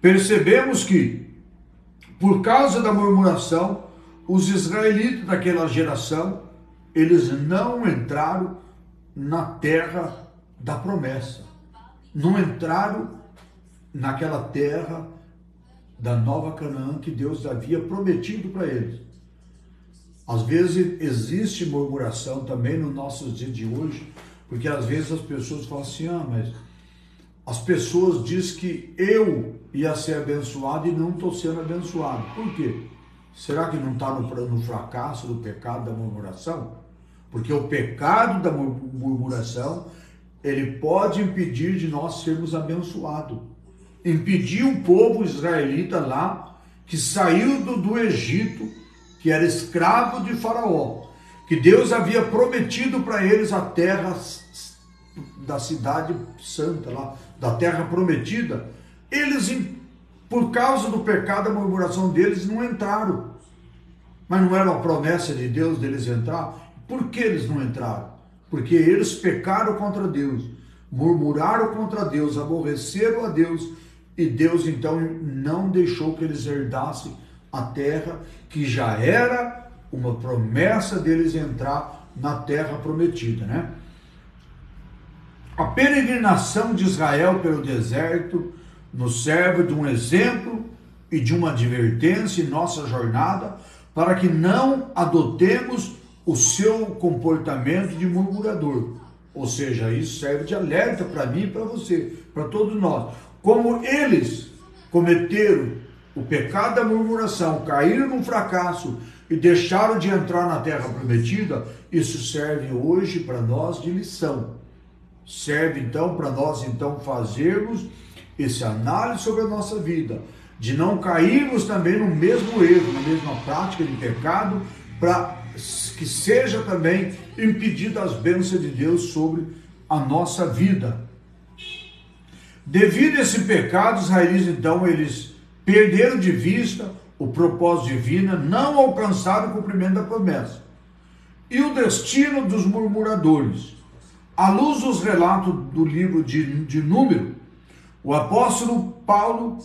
percebemos que, por causa da murmuração, os israelitas daquela geração, eles não entraram na terra da promessa, não entraram naquela terra da nova Canaã que Deus havia prometido para eles. Às vezes existe murmuração também nos nossos dias de hoje, porque às vezes as pessoas falam assim, mas as pessoas dizem que eu ia ser abençoado e não estou sendo abençoado. Por quê? Será que não está no fracasso do pecado da murmuração? Porque o pecado da murmuração, ele pode impedir de nós sermos abençoados. Impediu o povo israelita lá, que saiu do Egito, que era escravo de Faraó, que Deus havia prometido para eles a terra da cidade santa, lá, da terra prometida. Eles, por causa do pecado, da murmuração deles, não entraram. Mas não era uma promessa de Deus deles entrar? Por que eles não entraram? Porque eles pecaram contra Deus, murmuraram contra Deus, aborreceram a Deus, e Deus então não deixou que eles herdassem a terra, que já era uma promessa deles entrar na terra prometida, né? A peregrinação de Israel pelo deserto nos serve de um exemplo e de uma advertência em nossa jornada, para que não adotemos o seu comportamento de murmurador. Ou seja, isso serve de alerta para mim e para você, para todos nós. Como eles cometeram o pecado da murmuração, caíram num fracasso e deixaram de entrar na terra prometida, isso serve hoje para nós de lição. Serve então para nós então fazermos esse análise sobre a nossa vida, de não cairmos também no mesmo erro, na mesma prática de pecado, para que seja também impedida as bênçãos de Deus sobre a nossa vida. Devido a esse pecado, os israelitas então eles perderam de vista o propósito divino, não alcançaram o cumprimento da promessa. E o destino dos murmuradores. À luz dos relatos do livro de Número, o apóstolo Paulo,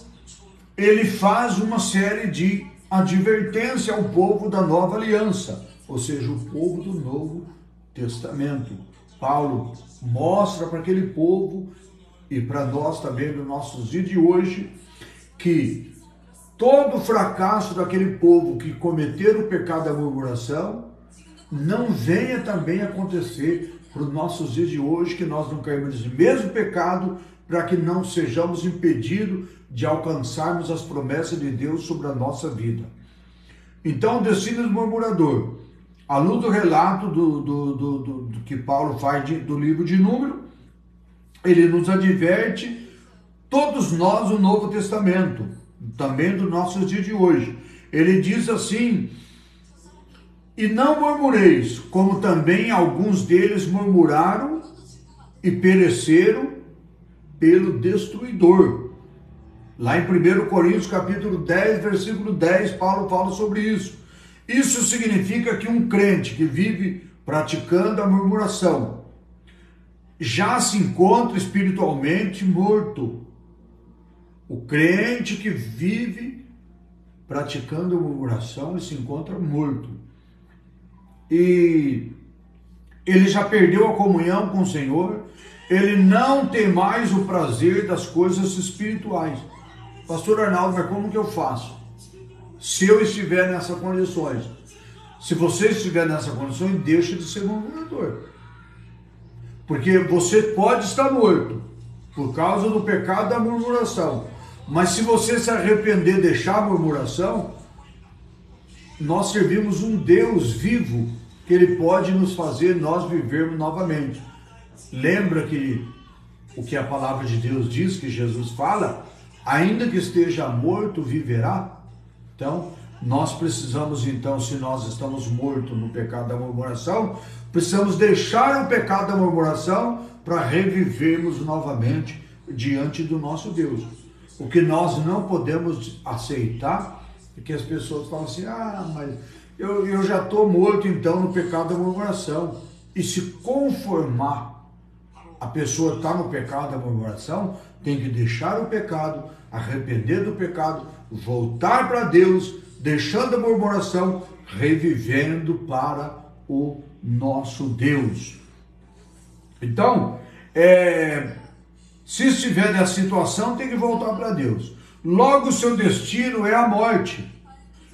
ele faz uma série de advertência ao povo da nova aliança, ou seja, o povo do Novo Testamento. Paulo mostra para aquele povo e para nós também nos nossos dias de hoje, que todo o fracasso daquele povo que cometeram o pecado da murmuração não venha também acontecer para os nossos dias de hoje, que nós não caímos no mesmo pecado, para que não sejamos impedidos de alcançarmos as promessas de Deus sobre a nossa vida. Então, o destino do murmurador, à luz do relato do que Paulo faz do livro de Número, ele nos adverte, todos nós, o Novo Testamento, também do nossos dias de hoje. Ele diz assim: e não murmureis, como também alguns deles murmuraram e pereceram pelo destruidor. Lá em 1 Coríntios capítulo 10, versículo 10, Paulo fala sobre isso. Isso significa que um crente que vive praticando a murmuração já se encontra espiritualmente morto. O crente que vive praticando a murmuração, ele se encontra morto. E ele já perdeu a comunhão com o Senhor, ele não tem mais o prazer das coisas espirituais. Pastor Arnaldo, mas como que eu faço? Se eu estiver nessas condições, se você estiver nessa condição, deixa de ser murmurador. Porque você pode estar morto por causa do pecado da murmuração. Mas se você se arrepender, deixar a murmuração, nós servimos um Deus vivo, que Ele pode nos fazer nós vivermos novamente. Lembra que o que a palavra de Deus diz, que Jesus fala, ainda que esteja morto, viverá? Então, nós precisamos então, se nós estamos mortos no pecado da murmuração, precisamos deixar o pecado da murmuração para revivermos novamente diante do nosso Deus. O que nós não podemos aceitar é que as pessoas falam assim: ah, mas eu já estou morto então no pecado da murmuração. E se conformar, a pessoa está no pecado da murmuração, tem que deixar o pecado, arrepender do pecado, voltar para Deus, deixando a murmuração, revivendo para o nosso Deus. Então, se estiver nessa situação, tem que voltar para Deus. Logo, o seu destino é a morte.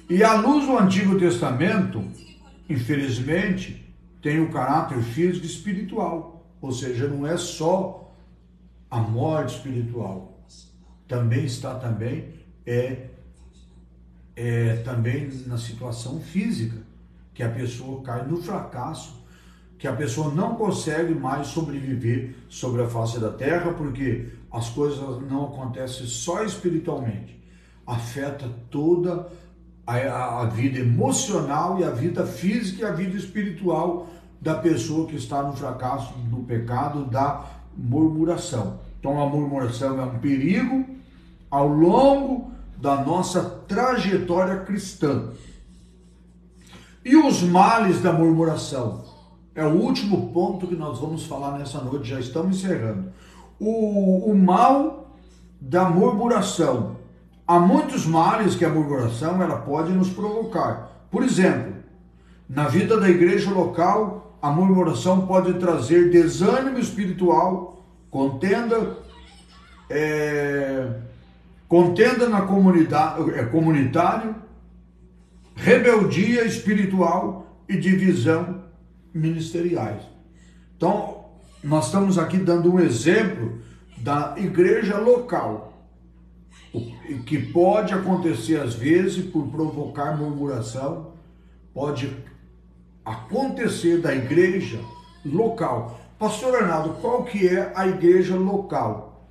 E à luz do Antigo Testamento, infelizmente, tem o caráter físico e espiritual. Ou seja, não é só a morte espiritual. Também está também na situação física, que a pessoa cai no fracasso, que a pessoa não consegue mais sobreviver sobre a face da terra, porque as coisas não acontecem só espiritualmente, afeta toda a vida emocional e a vida física e a vida espiritual da pessoa que está no fracasso, do pecado, da murmuração. Então a murmuração é um perigo ao longo da nossa trajetória cristã. E os males da murmuração? É o último ponto que nós vamos falar nessa noite, já estamos encerrando. O mal da murmuração. Há muitos males que a murmuração ela pode nos provocar. Por exemplo, na vida da igreja local, a murmuração pode trazer desânimo espiritual, contenda na comunidade, comunitário, rebeldia espiritual e divisão ministeriais. Então, nós estamos aqui dando um exemplo da igreja local, que pode acontecer às vezes por provocar murmuração, pode acontecer da igreja local. Pastor Arnaldo, qual que é a igreja local?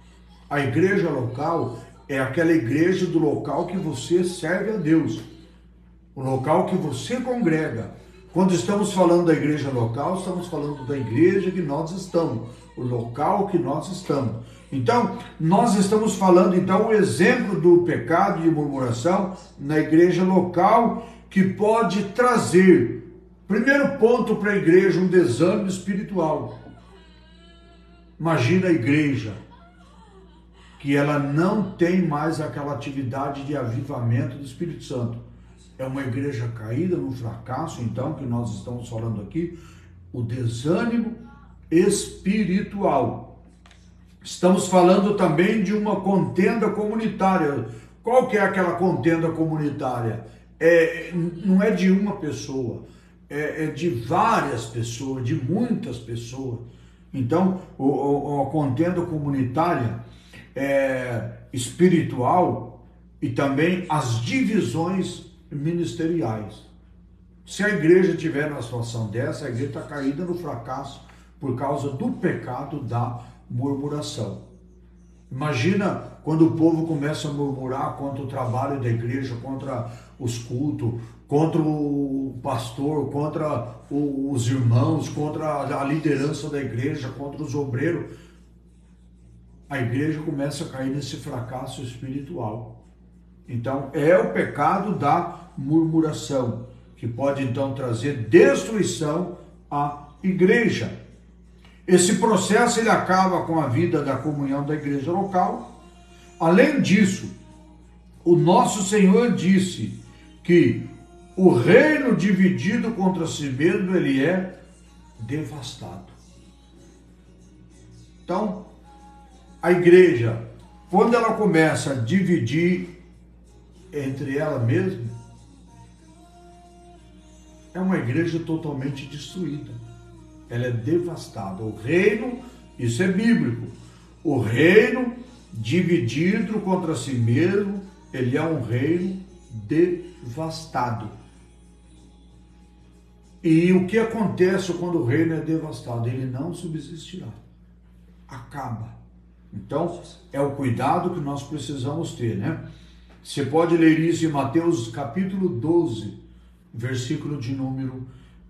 A igreja local é aquela igreja do local que você serve a Deus, o local que você congrega. Quando estamos falando da igreja local, estamos falando da igreja que nós estamos, o local que nós estamos. Então, nós estamos falando, então, o exemplo do pecado de murmuração na igreja local, que pode trazer, primeiro ponto para a igreja, um desânimo espiritual. Imagina a igreja que ela não tem mais aquela atividade de avivamento do Espírito Santo. É uma igreja caída no fracasso, então, que nós estamos falando aqui, o desânimo espiritual. Estamos falando também de uma contenda comunitária. Qual que é aquela contenda comunitária? Não é de uma pessoa, é de várias pessoas, de muitas pessoas. Então, a contenda comunitária espiritual e também as divisões ministeriais. Se a igreja tiver uma situação dessa, a igreja está caída no fracasso por causa do pecado da murmuração. Imagina quando o povo começa a murmurar contra o trabalho da igreja, contra os cultos, contra o pastor, contra os irmãos, contra a liderança da igreja, contra os obreiros. A igreja começa a cair nesse fracasso espiritual. Então, é o pecado da murmuração, que pode então trazer destruição à igreja. Esse processo ele acaba com a vida da comunhão da igreja local. Além disso, o nosso Senhor disse que o reino dividido contra si mesmo, ele é devastado. Então, a igreja, quando ela começa a dividir entre ela mesma, é uma igreja totalmente destruída. Ela é devastada. O reino, isso é bíblico, o reino dividido contra si mesmo, ele é um reino devastado. E o que acontece quando o reino é devastado? Ele não subsistirá, acaba. Então, é o cuidado que nós precisamos ter, né? Você pode ler isso em Mateus capítulo 12, versículo de número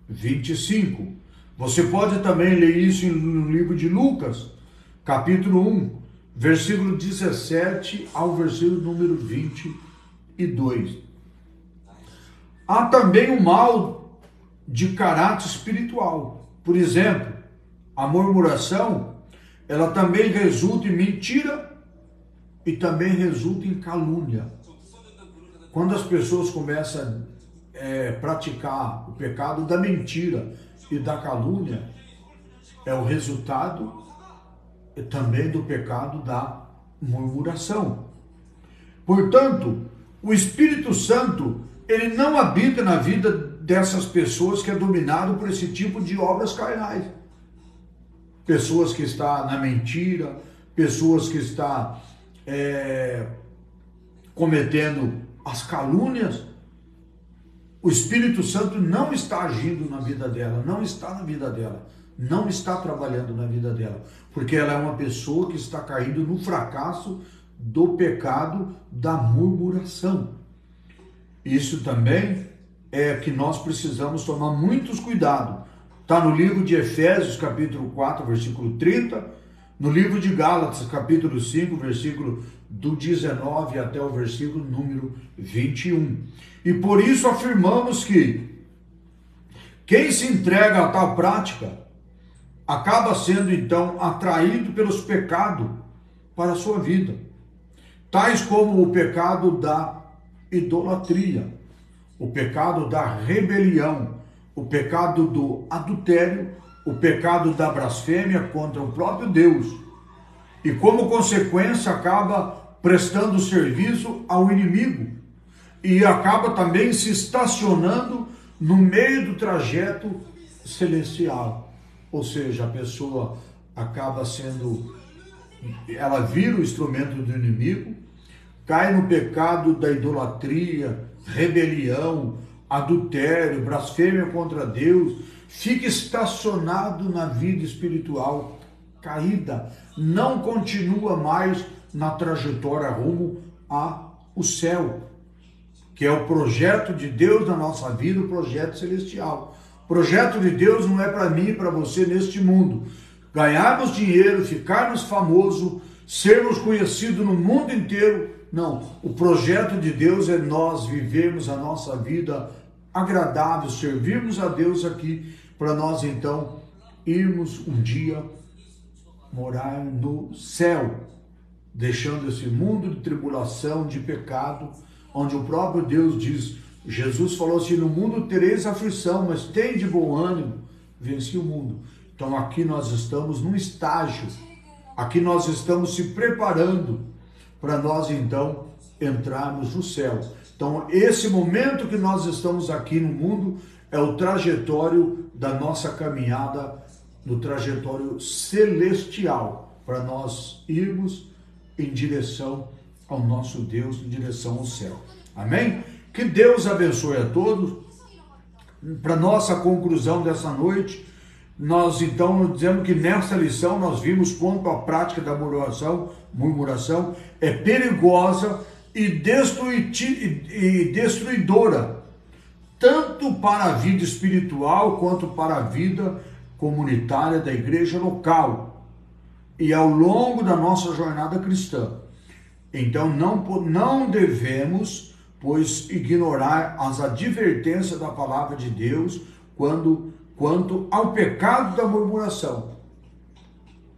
25. Você pode também ler isso no livro de Lucas, capítulo 1, versículo 17 ao versículo número 22. Há também o mal de caráter espiritual. Por exemplo, a murmuração, ela também resulta em mentira e também resulta em calúnia. Quando as pessoas começam a praticar o pecado da mentira e da calúnia, é o resultado também do pecado da murmuração. Portanto, o Espírito Santo, ele não habita na vida dessas pessoas que é dominado por esse tipo de obras carnais. Pessoas que estão na mentira, pessoas que estão cometendo as calúnias, o Espírito Santo não está agindo na vida dela, não está na vida dela, não está trabalhando na vida dela, porque ela é uma pessoa que está caindo no fracasso do pecado da murmuração. Isso também é que nós precisamos tomar muitos cuidados. Está no livro de Efésios, capítulo 4, versículo 30, no livro de Gálatas, capítulo 5, versículo do 19 até o versículo número 21. E por isso afirmamos que quem se entrega a tal prática acaba sendo então atraído pelos pecados para a sua vida, tais como o pecado da idolatria, o pecado da rebelião, o pecado do adultério, o pecado da blasfêmia contra o próprio Deus, e como consequência acaba prestando serviço ao inimigo e acaba também se estacionando no meio do trajeto celestial. Ou seja, a pessoa acaba ela vira o instrumento do inimigo, cai no pecado da idolatria, rebelião, adultério, blasfêmia contra Deus, fica estacionado na vida espiritual caída, não continua mais na trajetória rumo ao céu, que é o projeto de Deus na nossa vida, o projeto celestial. O projeto de Deus não é para mim e para você neste mundo ganharmos dinheiro, ficarmos famosos, sermos conhecidos no mundo inteiro. Não, o projeto de Deus é nós vivermos a nossa vida agradável, servirmos a Deus aqui, para nós então irmos um dia morar no céu, deixando esse mundo de tribulação, de pecado, onde o próprio Deus diz, Jesus falou assim, no mundo tereis aflição, mas tem de bom ânimo, venci o mundo. Então aqui nós estamos num estágio, aqui nós estamos se preparando para nós então entrarmos no céu. Então esse momento que nós estamos aqui no mundo é o trajetório da nossa caminhada, no trajetório celestial, para nós irmos em direção ao nosso Deus, em direção ao céu. Amém? Que Deus abençoe a todos. Para nossa conclusão dessa noite, nós então dizemos que nessa lição nós vimos quanto a prática da murmuração é perigosa e destruidora, tanto para a vida espiritual quanto para a vida comunitária da igreja local e ao longo da nossa jornada cristã. Então não devemos, pois, ignorar as advertências da palavra de Deus quanto ao pecado da murmuração.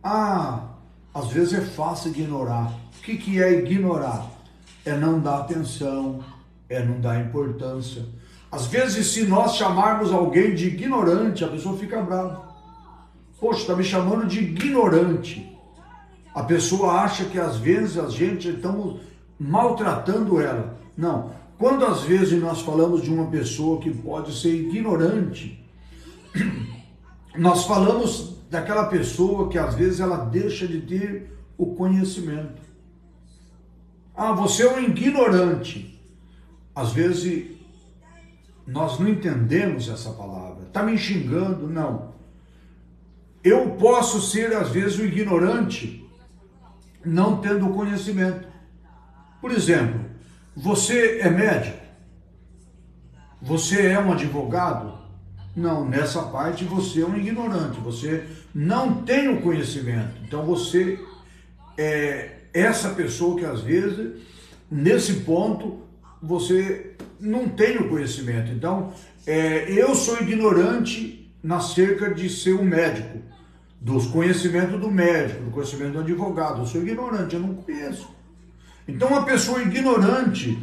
Às vezes é fácil ignorar. O que é ignorar? É não dar atenção, é não dar importância. Às vezes, se nós chamarmos alguém de ignorante, a pessoa fica brava. Poxa, está me chamando de ignorante. A pessoa acha que às vezes a gente estamos maltratando ela. Não. Quando às vezes nós falamos de uma pessoa que pode ser ignorante, nós falamos daquela pessoa que às vezes ela deixa de ter o conhecimento. Você é um ignorante. Às vezes nós não entendemos essa palavra. Está me xingando? Não. Eu posso ser às vezes o ignorante, não tendo o conhecimento. Por exemplo, você é médico? Você é um advogado? Não, nessa parte você é um ignorante, você não tem o conhecimento. Então você é essa pessoa que às vezes, nesse ponto, você não tem o conhecimento. Então, eu sou ignorante acerca de ser um médico, dos conhecimentos do médico, do conhecimento do advogado. Eu sou ignorante, eu não conheço. Então, uma pessoa ignorante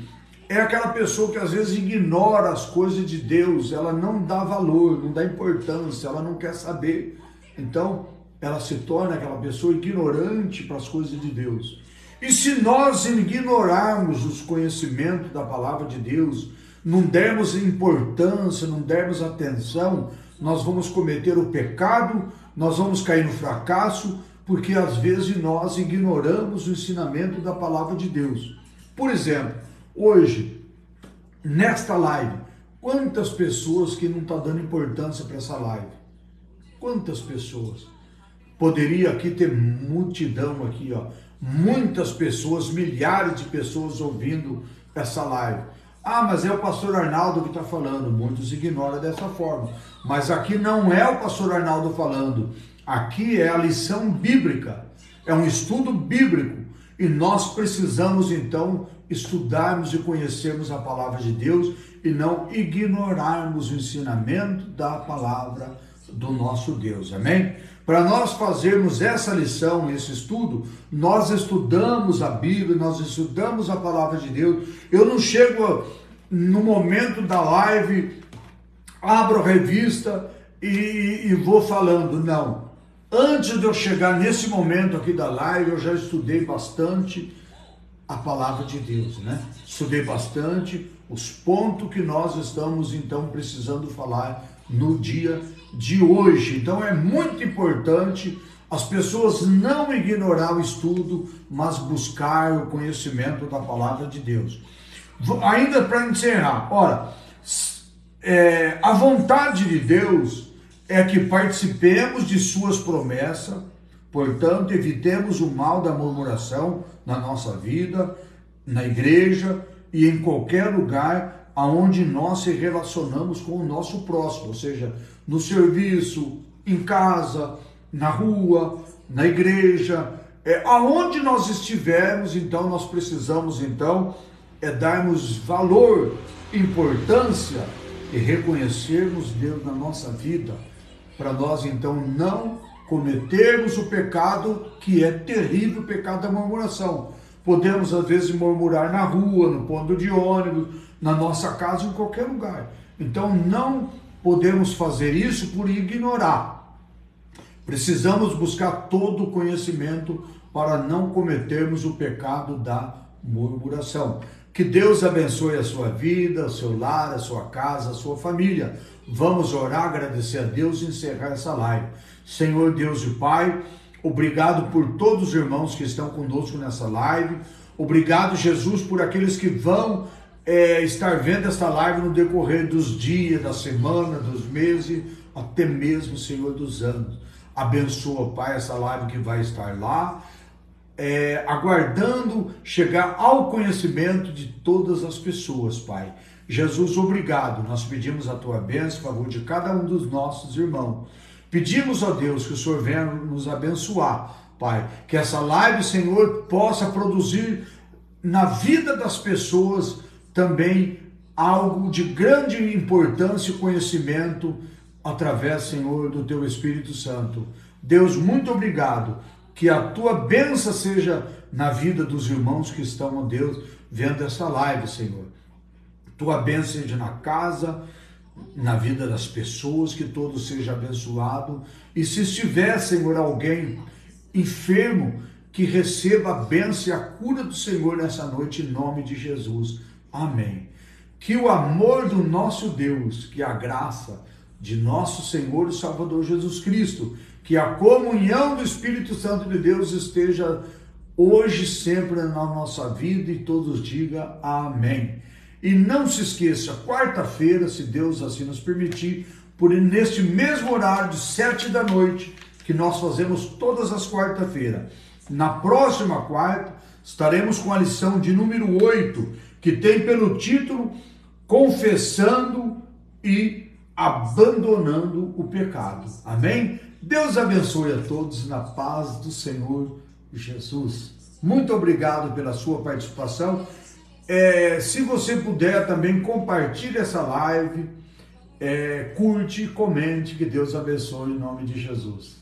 é aquela pessoa que às vezes ignora as coisas de Deus, ela não dá valor, não dá importância, ela não quer saber. Então, ela se torna aquela pessoa ignorante para as coisas de Deus. E se nós ignorarmos os conhecimentos da palavra de Deus, não dermos importância, não dermos atenção, nós vamos cometer o pecado, nós vamos cair no fracasso, porque às vezes nós ignoramos o ensinamento da palavra de Deus. Por exemplo, hoje nesta live, quantas pessoas que não estão dando importância para essa live? Quantas pessoas? Poderia aqui ter multidão aqui, ó, muitas pessoas, milhares de pessoas ouvindo essa live. Ah, mas é o pastor Arnaldo que está falando. Muitos ignoram dessa forma. Mas aqui não é o pastor Arnaldo falando. Aqui é a lição bíblica. É um estudo bíblico. E nós precisamos, então, estudarmos e conhecermos a palavra de Deus e não ignorarmos o ensinamento da palavra do nosso Deus. Amém? Para nós fazermos essa lição, esse estudo, nós estudamos a Bíblia, nós estudamos a palavra de Deus. Eu não chego no momento da live, abro a revista e vou falando, não. Antes de eu chegar nesse momento aqui da live, eu já estudei bastante a palavra de Deus, né? Estudei bastante os pontos que nós estamos, então, precisando falar no dia de hoje. Então é muito importante as pessoas não ignorar o estudo, mas buscar o conhecimento da palavra de Deus. Ainda para encerrar, ora, a vontade de Deus é que participemos de suas promessas, portanto evitemos o mal da murmuração na nossa vida, na igreja e em qualquer lugar aonde nós se relacionamos com o nosso próximo, ou seja, no serviço, em casa, na rua, na igreja, aonde nós estivermos, então nós precisamos darmos valor, importância e reconhecermos Deus na nossa vida, para nós então não cometermos o pecado que é terrível, o pecado da murmuração. Podemos às vezes murmurar na rua, no ponto de ônibus, na nossa casa, em qualquer lugar. Então não podemos fazer isso por ignorar. Precisamos buscar todo o conhecimento para não cometermos o pecado da murmuração. Que Deus abençoe a sua vida, o seu lar, a sua casa, a sua família. Vamos orar, agradecer a Deus e encerrar essa live. Senhor Deus e Pai, obrigado por todos os irmãos que estão conosco nessa live. Obrigado, Jesus, por aqueles que vão estar vendo esta live no decorrer dos dias, da semana, dos meses, até mesmo, Senhor, dos anos. Abençoa, Pai, essa live que vai estar lá, aguardando chegar ao conhecimento de todas as pessoas, Pai. Jesus, obrigado. Nós pedimos a Tua bênção, a favor de cada um dos nossos irmãos. Pedimos, ó Deus, que o Senhor venha nos abençoar, Pai. Que essa live, Senhor, possa produzir na vida das pessoas também algo de grande importância e conhecimento através, Senhor, do Teu Espírito Santo. Deus, muito obrigado. Que a Tua bênção seja na vida dos irmãos que estão, ó Deus, vendo essa live, Senhor. Tua bênção seja na casa, na vida das pessoas, que todo seja abençoado. E se estiver, Senhor, alguém enfermo, que receba a bênção e a cura do Senhor nessa noite, em nome de Jesus. Amém. Que o amor do nosso Deus, que a graça de nosso Senhor e Salvador Jesus Cristo, que a comunhão do Espírito Santo de Deus esteja hoje, sempre na nossa vida, e todos digam amém. E não se esqueça, quarta-feira, se Deus assim nos permitir, neste mesmo horário de 7 da noite, que nós fazemos todas as quarta-feiras. Na próxima quarta, estaremos com a lição de número 8, que tem pelo título Confessando e Abandonando o Pecado. Amém? Deus abençoe a todos na paz do Senhor Jesus. Muito obrigado pela sua participação. Se você puder também, compartilhe essa live, curte e comente. Que Deus abençoe em nome de Jesus.